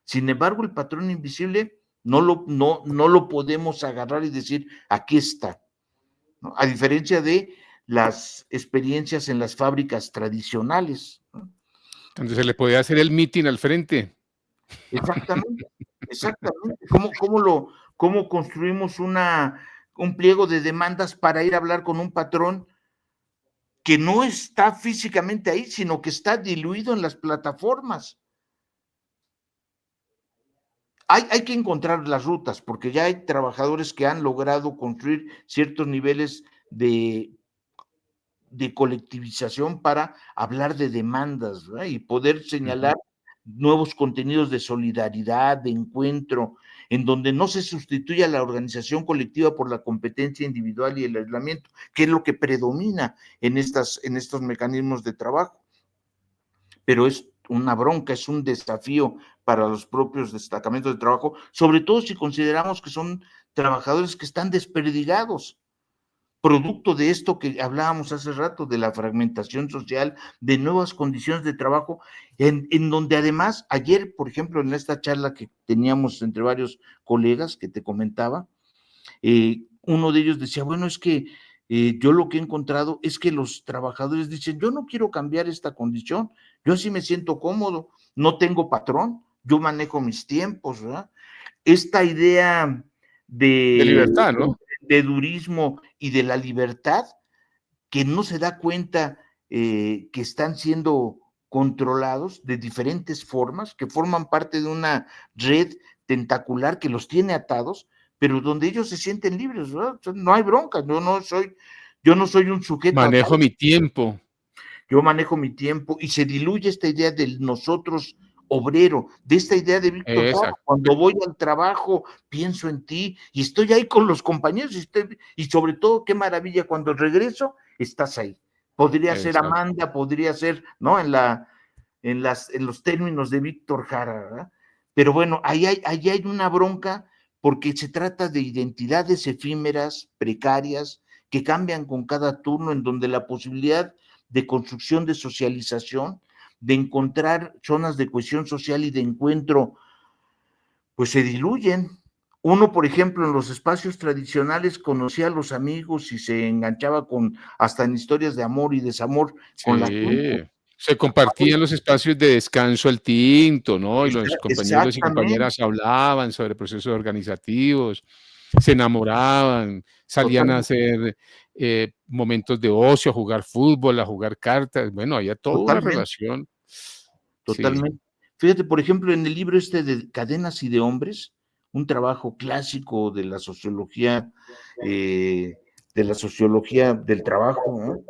B: Sin embargo, el patrón invisible no lo podemos agarrar y decir, aquí está, ¿no? A diferencia de las experiencias en las fábricas tradicionales, ¿no?
A: Entonces se le podía hacer el meeting al frente.
B: Exactamente, exactamente. ¿Cómo construimos un pliego de demandas para ir a hablar con un patrón que no está físicamente ahí, sino que está diluido en las plataformas? Hay que encontrar las rutas, porque ya hay trabajadores que han logrado construir ciertos niveles de colectivización para hablar de demandas, ¿verdad? Y poder señalar nuevos contenidos de solidaridad, de encuentro, en donde no se sustituya la organización colectiva por la competencia individual y el aislamiento, que es lo que predomina en estos mecanismos de trabajo. Pero es una bronca, es un desafío para los propios destacamentos de trabajo, sobre todo si consideramos que son trabajadores que están desperdigados, producto de esto que hablábamos hace rato, de la fragmentación social, de nuevas condiciones de trabajo, en donde además, ayer, por ejemplo, en esta charla que teníamos entre varios colegas que te comentaba, uno de ellos decía, bueno, es que yo lo que he encontrado es que los trabajadores dicen, yo no quiero cambiar esta condición, yo así me siento cómodo, no tengo patrón, yo manejo mis tiempos, ¿verdad? Esta idea
A: De libertad, ¿no?
B: de durismo y de la libertad, que no se da cuenta que están siendo controlados de diferentes formas, que forman parte de una red tentacular que los tiene atados, pero donde ellos se sienten libres, ¿verdad? No hay bronca, yo no soy un sujeto atado,
A: Manejo mi tiempo.
B: yo manejo mi tiempo y se diluye esta idea del nosotros obrero, de esta idea de Víctor Jara,
A: Exacto,
B: cuando voy al trabajo pienso en ti y estoy ahí con los compañeros y sobre todo qué maravilla cuando regreso estás ahí. Podría ser
A: exacto.
B: Amanda, podría ser, ¿no? En los términos de Víctor Jara, ¿verdad? Pero bueno, ahí hay una bronca porque se trata de identidades efímeras, precarias, que cambian con cada turno, en donde la posibilidad de construcción de socialización, de encontrar zonas de cohesión social y de encuentro, pues se diluyen. Uno, por ejemplo, en los espacios tradicionales conocía a los amigos y se enganchaba hasta en historias de amor y desamor con la
A: Sí,
B: gente.
A: se compartían los espacios de descanso al tinto, ¿no? Y los compañeros y
B: Exactamente,
A: compañeras hablaban sobre procesos organizativos, se enamoraban, salían a
B: totalmente,
A: hacer momentos de ocio, a jugar fútbol, a jugar cartas. Bueno, había toda una
B: totalmente,
A: relación. Sí,
B: totalmente. Fíjate, por ejemplo, en el libro este de Cadenas y de Hombres, un trabajo clásico eh, de la sociología del trabajo, ¿no?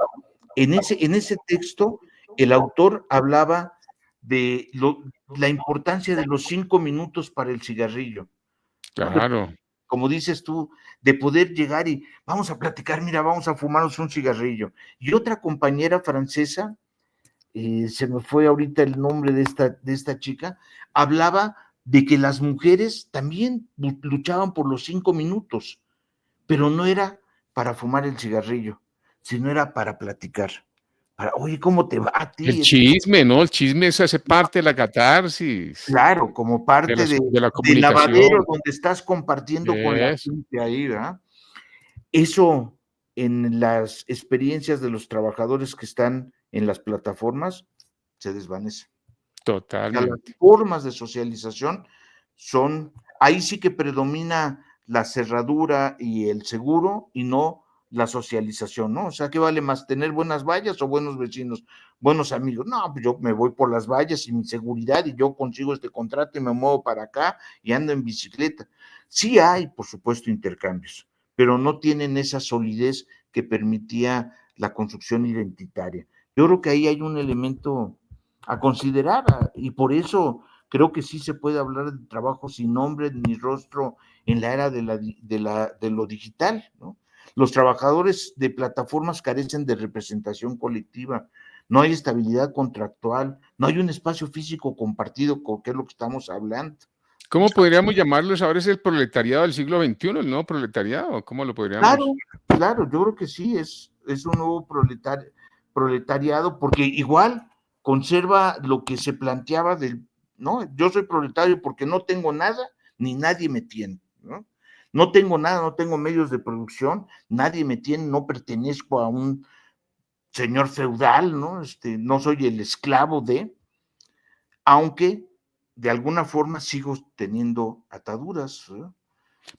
B: En ese texto, el autor hablaba de la importancia de los 5 minutos para el cigarrillo, ¿no?
A: claro.
B: Como dices tú, de poder llegar y vamos a platicar, mira, vamos a fumarnos un cigarrillo. Y otra compañera francesa, se me fue ahorita el nombre de esta chica, hablaba de que las mujeres también luchaban por los 5 minutos, pero no era para fumar el cigarrillo, sino era para platicar. Oye, ¿cómo te va a
A: El
B: ti?
A: chisme, ¿no? El chisme, eso hace parte de la catarsis,
B: Claro, como
A: de la
B: parte
A: s de la
B: del lavadero
A: comunicación.
B: donde estás compartiendo con la
A: Eso,
B: gente ahí, ¿verdad? Eso en las experiencias de los trabajadores que están en las plataformas se desvanece. O sea, las
A: totalmente.
B: formas de socialización son, ahí sí que predomina la cerradura y el seguro y no la socialización, ¿no? O sea, ¿qué vale más tener buenas vallas o buenos vecinos, buenos amigos? No, pues yo me voy por las vallas y mi seguridad y yo consigo este contrato y me muevo para acá y ando en bicicleta. Sí hay, por supuesto, intercambios, pero no tienen esa solidez que permitía la construcción identitaria. Yo creo que ahí hay un elemento a considerar y por eso creo que sí se puede hablar de trabajo sin nombre ni rostro en la era de lo digital, ¿no? Los trabajadores de plataformas carecen de representación colectiva, no hay estabilidad contractual, no hay un espacio físico compartido, que es lo que estamos hablando.
A: ¿Cómo podríamos llamarlos ahora? ¿Es el proletariado del siglo XXI, el nuevo proletariado? ¿Cómo lo podríamos?
B: Claro, claro, yo creo que sí, es un nuevo proletariado, porque igual conserva lo que se planteaba del, ¿no? Yo soy proletario porque no tengo nada, ni nadie me tiene, ¿no? No tengo nada, no tengo medios de producción, nadie me tiene, no pertenezco a un señor feudal, ¿no? No soy el esclavo de, aunque de alguna forma sigo teniendo ataduras, ¿no?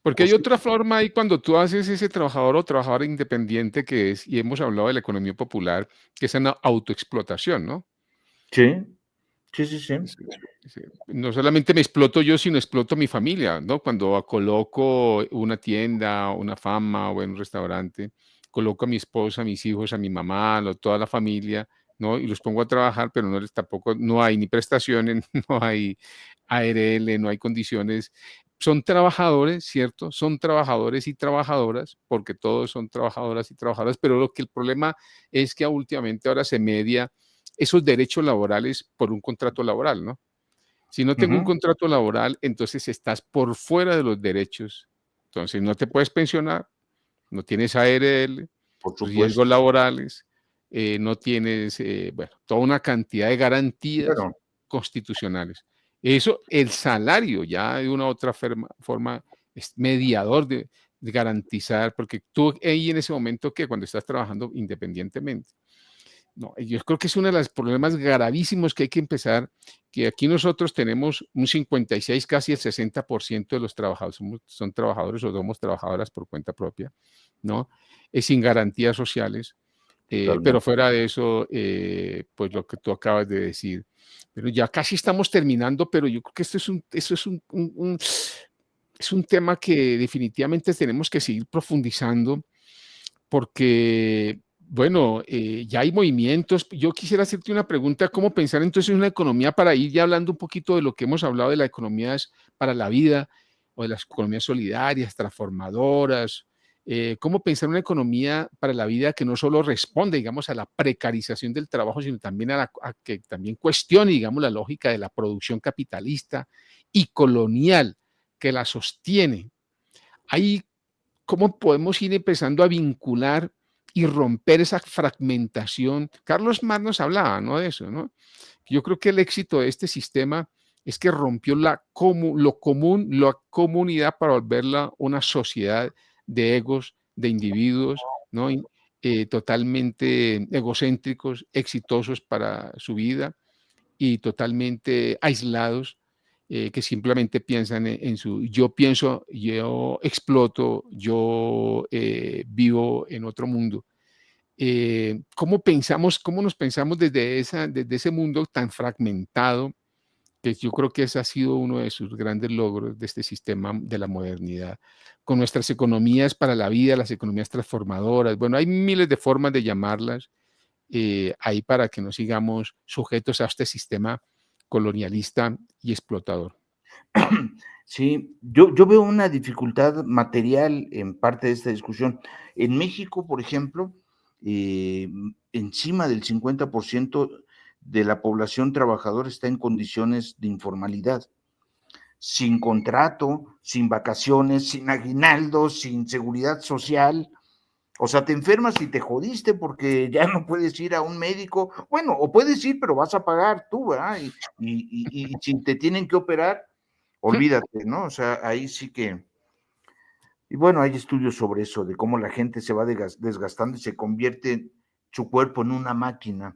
A: Porque hay otra forma ahí cuando tú haces ese trabajador o trabajadora independiente que es, y hemos hablado de la economía popular, que es una autoexplotación, ¿no?
B: Sí, sí, sí, sí.
A: Es no solamente me exploto yo, sino exploto mi familia, ¿no? Cuando coloco una tienda, una fama o en un restaurante, coloco a mi esposa, a mis hijos, a mi mamá, toda la familia, ¿no? Y los pongo a trabajar, pero no les tampoco, no hay ni prestaciones, no hay ARL, no hay condiciones. Son trabajadores, ¿cierto? Son trabajadores y trabajadoras, porque todos son trabajadoras y trabajadoras, pero lo que el problema es que últimamente ahora se media esos derechos laborales por un contrato laboral, ¿no? Si no tengo un
B: Ujú,
A: contrato laboral, entonces estás por fuera de los derechos. Entonces no te puedes pensionar, no tienes ARL,
B: por
A: riesgos
B: supuesto.
A: laborales, no tienes, bueno, toda una cantidad de garantías
B: Claro,
A: constitucionales. Eso, el salario ya de una u otra forma es mediador de garantizar, porque tú ahí en ese momento que cuando estás trabajando independientemente. No, yo creo que es uno de los problemas gravísimos que hay que empezar, que aquí nosotros tenemos un 56, casi el 60% de los trabajadores son trabajadores o somos trabajadoras por cuenta propia, ¿no? Sin garantías sociales, pero
B: totalmente.
A: fuera de eso, pues lo que tú acabas de decir. Pero ya casi estamos terminando, pero yo creo que esto es es un tema que definitivamente tenemos que seguir profundizando porque, bueno, ya hay movimientos. Yo quisiera hacerte una pregunta, ¿cómo pensar entonces en una economía para ir ya hablando un poquito de lo que hemos hablado de las economías para la vida o de las economías solidarias, transformadoras? ¿Cómo pensar una economía para la vida que no solo responde, digamos, a la precarización del trabajo, sino también a que también cuestione, digamos, la lógica de la producción capitalista y colonial que la sostiene? Hay ¿Cómo podemos ir empezando a vincular y romper esa fragmentación? Carlos Marx nos hablaba, ¿no? De eso, ¿no? Yo creo que el éxito de este sistema es que rompió lo común, la comunidad para volverla una sociedad de egos, de individuos, ¿no? Totalmente egocéntricos, exitosos para su vida y totalmente aislados, que simplemente piensan en su, yo pienso, yo exploto, yo vivo en otro mundo. ¿Cómo pensamos, cómo nos pensamos desde ese mundo tan fragmentado? Que yo creo que ese ha sido uno de sus grandes logros de este sistema de la modernidad, con nuestras economías para la vida, las economías transformadoras. Bueno, hay miles de formas de llamarlas, ahí para que no sigamos sujetos a este sistema colonialista y explotador.
B: Sí, yo veo una dificultad material en parte de esta discusión. En México, por ejemplo, encima del 50% de la población trabajadora está en condiciones de informalidad. sin contrato, sin vacaciones, sin aguinaldo, sin seguridad social. O sea, te enfermas y te jodiste porque ya no puedes ir a un médico. Bueno, o puedes ir, pero vas a pagar tú, ¿verdad? Y si te tienen que operar, olvídate, ¿no? O sea, ahí sí que... Y bueno, hay estudios sobre eso, de cómo la gente se va desgastando y se convierte su cuerpo en una máquina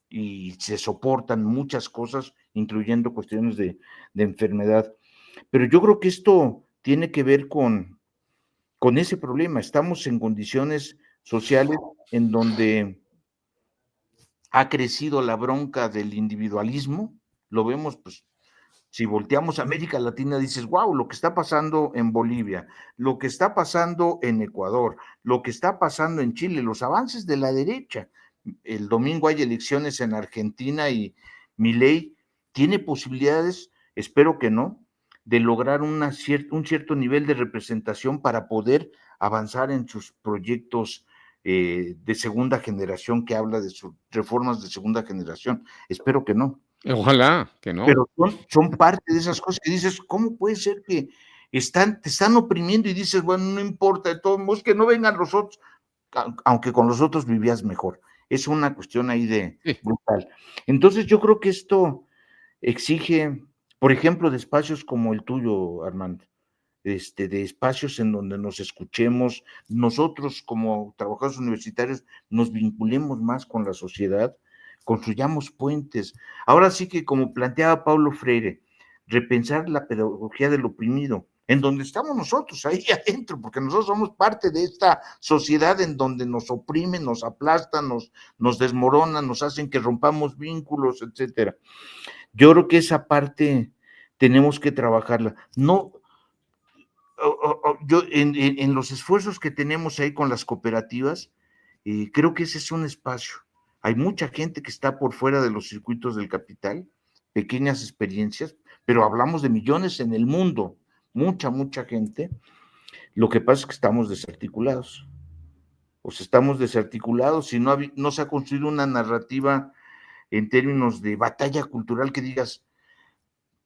B: y se soportan muchas cosas, incluyendo cuestiones de enfermedad. Pero yo creo que esto tiene que ver con ese problema. Estamos en condiciones sociales en donde ha crecido la bronca del individualismo. Lo vemos, pues, si volteamos a América Latina, dices, wow, lo que está pasando en Bolivia, lo que está pasando en Ecuador, lo que está pasando en Chile, los avances de la derecha. El domingo hay elecciones en Argentina y Milei tiene posibilidades, espero que no, de lograr un cierto nivel de representación para poder avanzar en sus proyectos de segunda generación, que habla de sus reformas de segunda generación. Espero que no.
A: Ojalá que no.
B: Pero son parte de esas cosas que dices, ¿cómo puede ser que te están oprimiendo? Y dices, bueno, no importa, de todos modos, que no vengan los otros, aunque con los otros vivías mejor. Es una cuestión ahí de
A: Sí,
B: brutal. Entonces yo creo que esto exige, por ejemplo, de espacios como el tuyo, Armando, de espacios en donde nos escuchemos, nosotros como trabajadores universitarios nos vinculemos más con la sociedad, construyamos puentes. Ahora sí que, como planteaba Paulo Freire, repensar la pedagogía del oprimido, en donde estamos nosotros, ahí adentro, porque nosotros somos parte de esta sociedad en donde nos oprimen, nos aplastan, nos desmoronan, nos hacen que rompamos vínculos, etcétera. Yo creo que esa parte tenemos que trabajarla. No, yo en los esfuerzos que tenemos ahí con las cooperativas, creo que ese es un espacio. Hay mucha gente que está por fuera de los circuitos del capital, pequeñas experiencias, pero hablamos de millones en el mundo, mucha gente. Lo que pasa es que estamos desarticulados. O sea, estamos desarticulados y no se ha construido una narrativa en términos de batalla cultural que digas,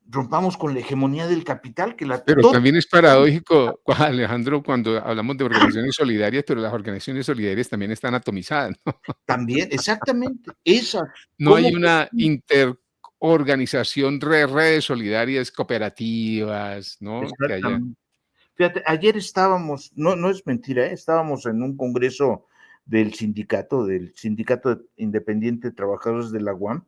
B: rompamos con la hegemonía del capital, que
A: pero
B: todo.
A: también es paradójico, Alejandro, cuando hablamos de organizaciones solidarias, pero las organizaciones solidarias también están atomizadas, ¿no?
B: También, exactamente, esa,
A: No hay
B: ¿cómo?
A: una interorganización, redes solidarias, cooperativas, ¿no? Que haya.
B: Exactamente. Fíjate, ayer estábamos, no es mentira, estábamos en un congreso del Sindicato Independiente de Trabajadores de la UAM.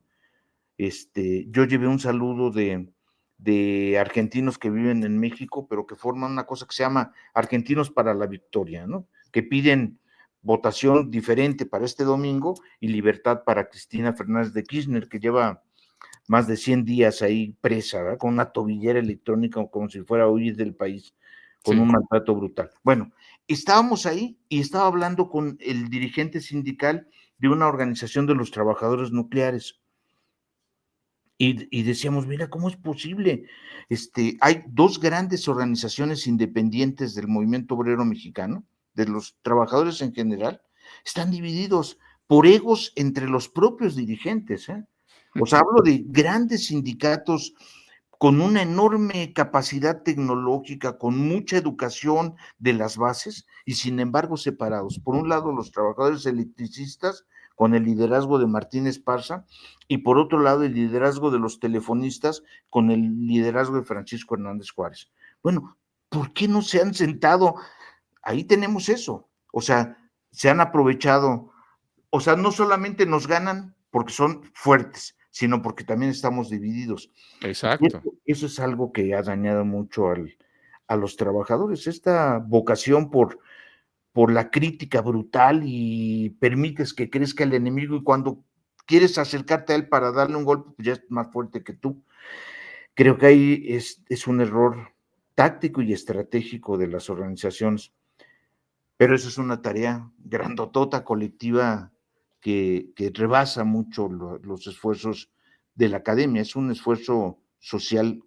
B: Yo llevé un saludo de argentinos que viven en México, pero que forman una cosa que se llama Argentinos para la Victoria, ¿no? Que piden votación diferente para este domingo y libertad para Cristina Fernández de Kirchner, que lleva más de 100 días ahí presa, ¿verdad? Con una tobillera electrónica como si fuera a huir del país, con un
A: Sí.
B: maltrato brutal. Bueno, estábamos ahí y estaba hablando con el dirigente sindical de una organización de los trabajadores nucleares. Y decíamos, mira, ¿cómo es posible? Hay dos grandes organizaciones independientes del movimiento obrero mexicano, de los trabajadores en general, están divididos por egos entre los propios dirigentes, ¿eh? O sea, hablo de grandes sindicatos con una enorme capacidad tecnológica, con mucha educación de las bases y sin embargo separados. Por un lado, los trabajadores electricistas con el liderazgo de Martín Esparza y por otro lado el liderazgo de los telefonistas con el liderazgo de Francisco Hernández Juárez. Bueno, ¿por qué no se han sentado? Ahí tenemos eso. O sea, se han aprovechado. O sea, no solamente nos ganan porque son fuertes, sino porque también estamos divididos. Y
A: Exacto.
B: eso es algo que ha dañado mucho a los trabajadores, esta vocación por la crítica brutal y permites que crezca el enemigo y cuando quieres acercarte a él para darle un golpe, pues ya es más fuerte que tú. Creo que ahí es un error táctico y estratégico de las organizaciones, pero eso es una tarea grandotota, colectiva, que rebasa mucho los esfuerzos de la academia, es un esfuerzo social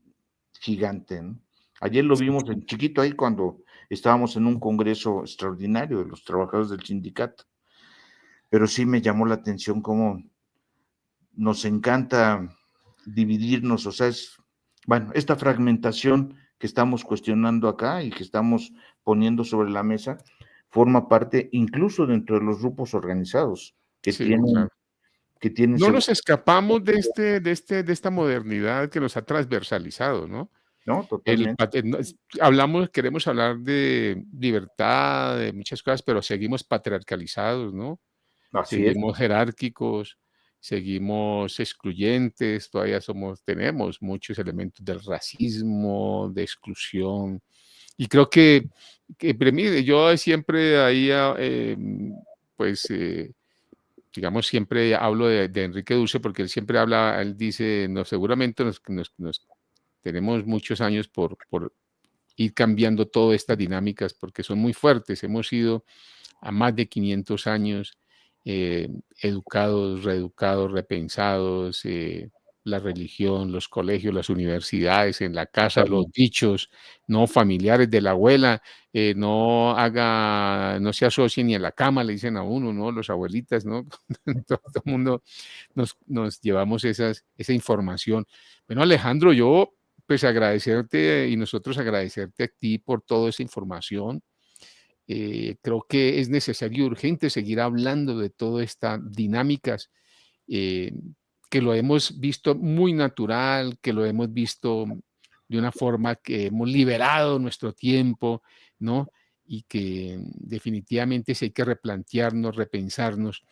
B: gigante, ¿no? Ayer lo vimos en chiquito ahí cuando estábamos en un congreso extraordinario de los trabajadores del sindicato, pero sí me llamó la atención cómo nos encanta dividirnos, o sea, es Bueno, esta fragmentación que estamos cuestionando acá y que estamos poniendo sobre la mesa forma parte incluso dentro de los grupos organizados que
A: Sí, claro.
B: tienen
A: No
B: seguro,
A: nos escapamos de esta modernidad que nos ha transversalizado, ¿no?
B: ¿no?
A: El
B: Totalmente.
A: pate no es hablamos queremos hablar de libertad, de muchas cosas, pero seguimos patriarcalizados, ¿no?
B: Así es.
A: Seguimos jerárquicos, seguimos excluyentes, todavía tenemos muchos elementos del racismo, de exclusión. Y creo que yo siempre ahí, pues, digamos, siempre hablo de Enrique Duce, porque él siempre habla, él dice, no, seguramente tenemos muchos años por ir cambiando todas estas dinámicas, porque son muy fuertes. Hemos ido a más de 500 años, educados, reeducados, repensados, la religión, los colegios, las universidades, en la casa, los
B: Totalmente.
A: dichos, no familiares de la abuela, no se asocie ni a la cama, le dicen a uno, ¿no? Los abuelitas, ¿no? Todo el mundo nos llevamos esa información. Bueno, Alejandro, yo pues agradecerte y nosotros agradecerte a ti por toda esa información. Creo que es necesario y urgente seguir hablando de todas estas dinámicas, eh, que lo hemos visto muy natural, que lo hemos visto de una forma que hemos liberado nuestro tiempo, ¿no? Y que definitivamente sí hay que replantearnos, repensarnos.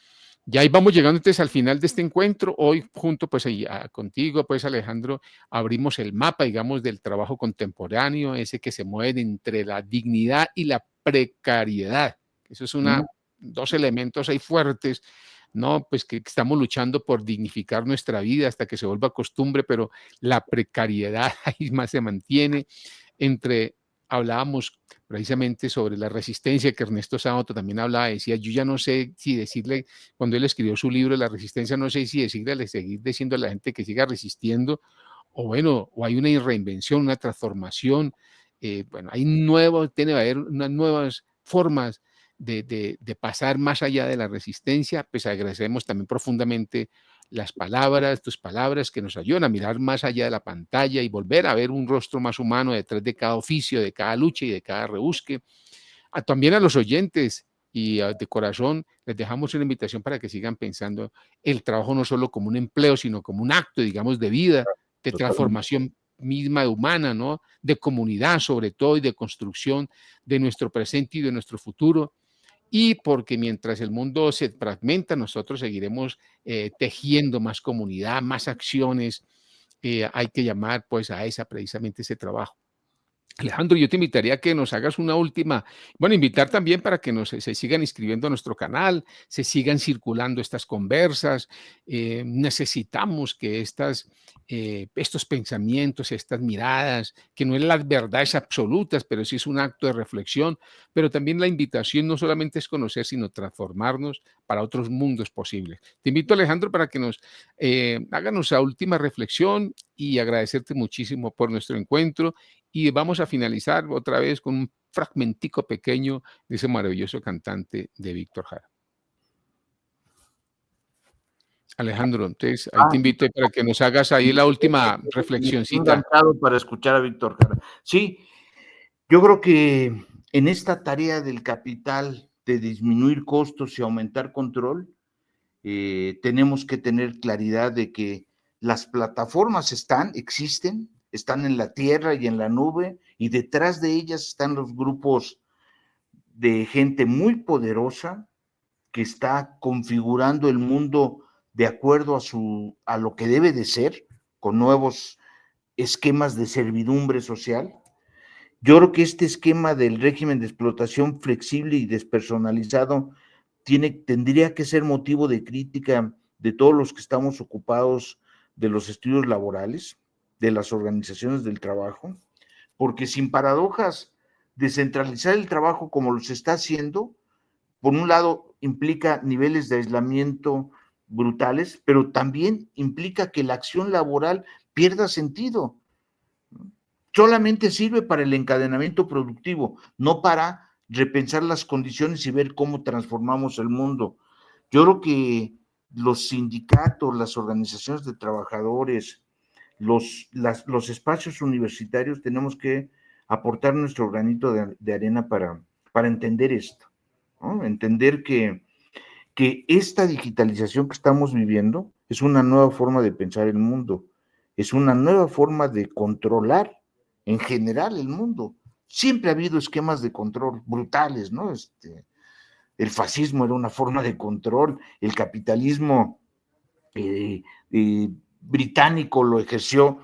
A: Ya ahí vamos llegando entonces al final de este encuentro. Hoy junto pues ahí, contigo, pues Alejandro, abrimos el mapa, digamos, del trabajo contemporáneo, ese que se mueve entre la dignidad y la precariedad. Eso es
B: Mm,
A: dos elementos ahí fuertes, ¿no? Pues que estamos luchando por dignificar nuestra vida hasta que se vuelva costumbre, pero la precariedad ahí más se mantiene entre, hablábamos precisamente sobre la resistencia que Ernesto Sábato también hablaba, decía, yo ya no sé si decirle, cuando él escribió su libro La resistencia, no sé si decirle, seguir diciendo a la gente que siga resistiendo, o bueno, o hay una reinvención, una transformación, bueno, tiene que haber unas nuevas formas de pasar más allá de la resistencia, pues agradecemos también profundamente tus palabras que nos ayudan a mirar más allá de la pantalla y volver a ver un rostro más humano detrás de cada oficio, de cada lucha y de cada rebusque. También a los oyentes y de corazón les dejamos una invitación para que sigan pensando el trabajo no solo como un empleo, sino como un acto, digamos, de vida, de
B: totalmente.
A: transformación misma de humana, ¿no? De comunidad sobre todo y de construcción de nuestro presente y de nuestro futuro y porque mientras el mundo se fragmenta, nosotros seguiremos tejiendo más comunidad, más acciones. Hay que llamar pues a precisamente ese trabajo. Alejandro, yo te invitaría a que nos hagas una última, bueno, invitar también para que se sigan inscribiendo a nuestro canal, se sigan circulando estas conversas. Necesitamos que estos pensamientos, estas miradas, que no es las verdades absolutas, pero sí es un acto de reflexión, pero también la invitación no solamente es conocer, sino transformarnos para otros mundos posibles. Te invito, Alejandro, para que hagan nuestra última reflexión y agradecerte muchísimo por nuestro encuentro y vamos a finalizar otra vez con un fragmentico pequeño de ese maravilloso cantante de Víctor Jara. Alejandro, entonces ahí te
B: Ah,
A: invito para que nos hagas ahí la última
B: me quedé
A: reflexioncita.
B: enganchado para escuchar a Víctor Jara. Sí, yo creo que en esta tarea del capital de disminuir costos y aumentar control, tenemos que tener claridad de que las plataformas existen, están en la tierra y en la nube, y detrás de ellas están los grupos de gente muy poderosa que está configurando el mundo de acuerdo a lo que debe de ser, con nuevos esquemas de servidumbre social. Yo creo que este esquema del régimen de explotación flexible y despersonalizado tendría que ser motivo de crítica de todos los que estamos ocupados de los estudios laborales, de las organizaciones del trabajo, porque sin paradojas, descentralizar el trabajo como lo se está haciendo, por un lado implica niveles de aislamiento brutales, pero también implica que la acción laboral pierda sentido. Solamente sirve para el encadenamiento productivo, no para repensar las condiciones y ver cómo transformamos el mundo. Yo creo que los sindicatos, las organizaciones de trabajadores, los espacios universitarios tenemos que aportar nuestro granito de arena para entender esto, ¿no? Entender que esta digitalización que estamos viviendo es una nueva forma de pensar el mundo, es una nueva forma de controlar en general el mundo. Siempre ha habido esquemas de control brutales, ¿no? El fascismo era una forma de control, el capitalismo británico lo ejerció,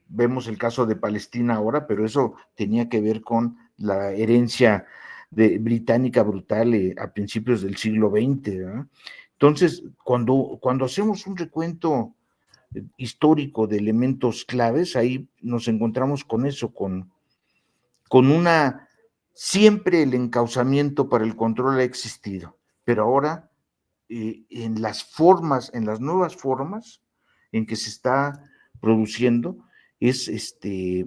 B: vemos el caso de Palestina ahora, pero eso tenía que ver con la herencia británica brutal a principios del siglo XX, ¿verdad? Entonces, cuando hacemos un recuento histórico de elementos claves, ahí nos encontramos con eso, con siempre el encauzamiento para el control ha existido, pero ahora en las nuevas formas en que se está produciendo, es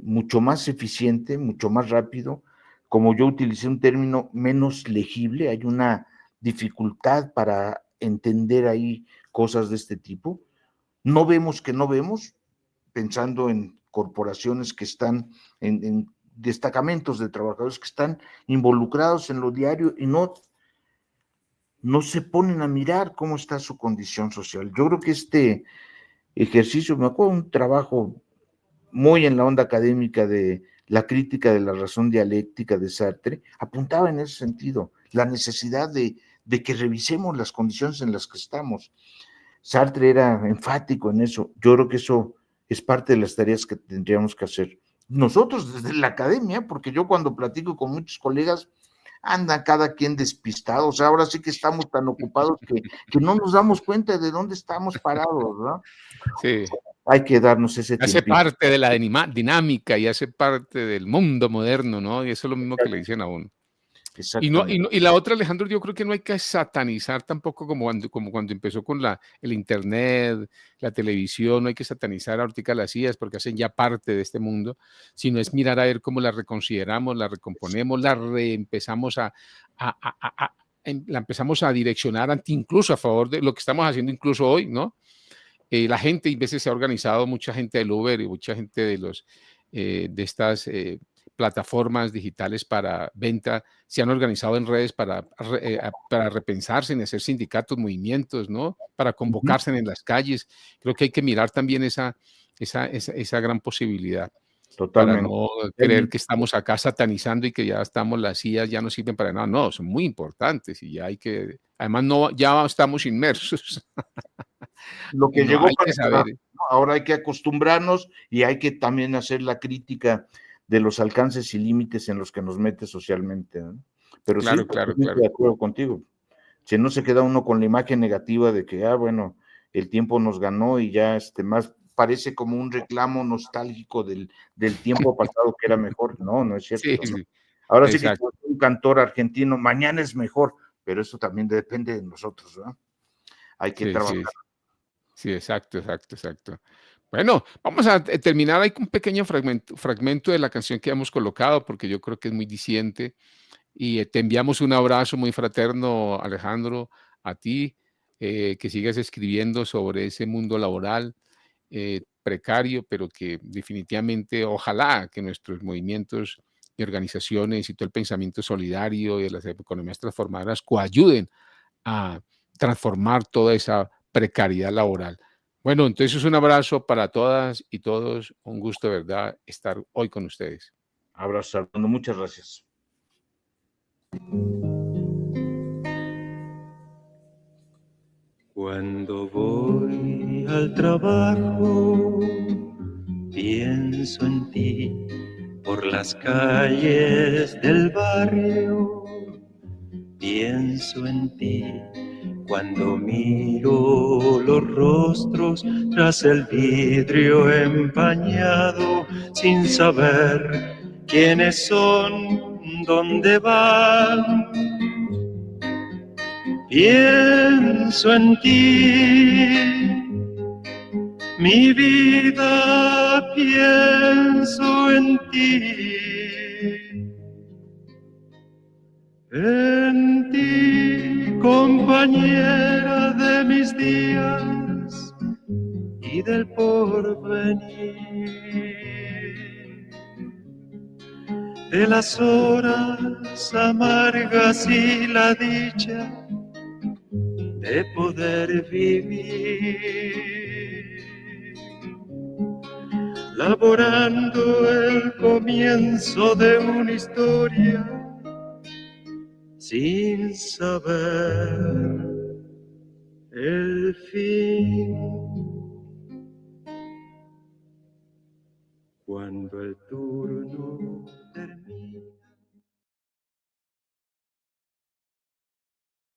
B: mucho más eficiente, mucho más rápido. Como yo utilicé un término, menos legible, hay una dificultad para entender ahí cosas de este tipo. No vemos que no vemos, pensando en corporaciones que están en destacamentos de trabajadores que están involucrados en lo diario y no se ponen a mirar cómo está su condición social. Yo creo que este ejercicio, me acuerdo de un trabajo muy en la onda académica de la crítica de la razón dialéctica de Sartre, apuntaba en ese sentido, la necesidad de que revisemos las condiciones en las que estamos. Sartre era enfático en eso. Yo creo que eso es parte de las tareas que tendríamos que hacer. Nosotros desde la academia, porque yo cuando platico con muchos colegas, anda cada quien despistado, o sea, ahora sí que estamos tan ocupados que no nos damos cuenta de dónde estamos parados, ¿verdad?
A: Sí.
B: Hay que darnos ese
A: Hace
B: tiempito.
A: parte de la dinámica y hace parte del mundo moderno, ¿no? Y eso es lo mismo que le dicen a uno.
B: Exactamente.
A: Y la otra, Alejandro, yo creo que no hay que satanizar tampoco como cuando empezó con el internet, la televisión, no hay que satanizar ahorita las IAs porque hacen ya parte de este mundo, sino es mirar a ver cómo la reconsideramos, la recomponemos, la reempezamos la empezamos a direccionar incluso a favor de lo que estamos haciendo incluso hoy, ¿no? La gente, y veces se ha organizado, mucha gente del Uber y mucha gente de estas plataformas digitales para venta, se han organizado en redes para repensarse en hacer sindicatos, movimientos, ¿no? Para
B: Ujú.
A: convocarse en las calles. Creo que hay que mirar también esa gran posibilidad para
B: Totalmente.
A: no creer que estamos acá satanizando y que ya estamos, las IAs ya no sirven para nada. No, son muy importantes y ya además no, ya estamos inmersos
B: Lo
A: y
B: que
A: no
B: llegó
A: hay
B: para
A: que
B: quedar,
A: saber.
B: ¿no? Ahora hay que acostumbrarnos y hay que también hacer la crítica de los alcances y límites en los que nos mete socialmente, ¿no? Pero sí,
A: Claro, claro,
B: totalmente
A: claro.
B: de acuerdo contigo. Si no se queda uno con la imagen negativa de que, bueno, el tiempo nos ganó y ya más parece como un reclamo nostálgico del tiempo pasado que era mejor. No, no es
A: Sí,
B: cierto, ¿no?
A: sí,
B: Ahora sí que
A: exacto.
B: como un cantor argentino, mañana es mejor, pero eso también depende de nosotros, ¿no? Hay que
A: Sí,
B: trabajar.
A: sí, sí, exacto, exacto, exacto. Bueno, vamos a terminar ahí con un pequeño fragmento de la canción que hemos colocado, porque yo creo que es muy diciente. Y te enviamos un abrazo muy fraterno, Alejandro, a ti, que sigas escribiendo sobre ese mundo laboral precario, pero que definitivamente, ojalá que nuestros movimientos y organizaciones y todo el pensamiento solidario y de las economías transformadoras coayuden a transformar toda esa precariedad laboral. Bueno, entonces un abrazo para todas y todos. Un gusto, de verdad, estar hoy con ustedes.
B: Abrazo, Armando, muchas gracias.
C: Cuando voy al trabajo, pienso en ti por las calles del barrio. Pienso en ti cuando miro los rostros tras el vidrio empañado, sin saber quiénes son, dónde van. Pienso en ti, mi vida, pienso en ti, compañera de mis días y del porvenir, de las horas amargas y la dicha de poder vivir, laborando el comienzo de una historia sin saber el fin. Cuando el turno termina.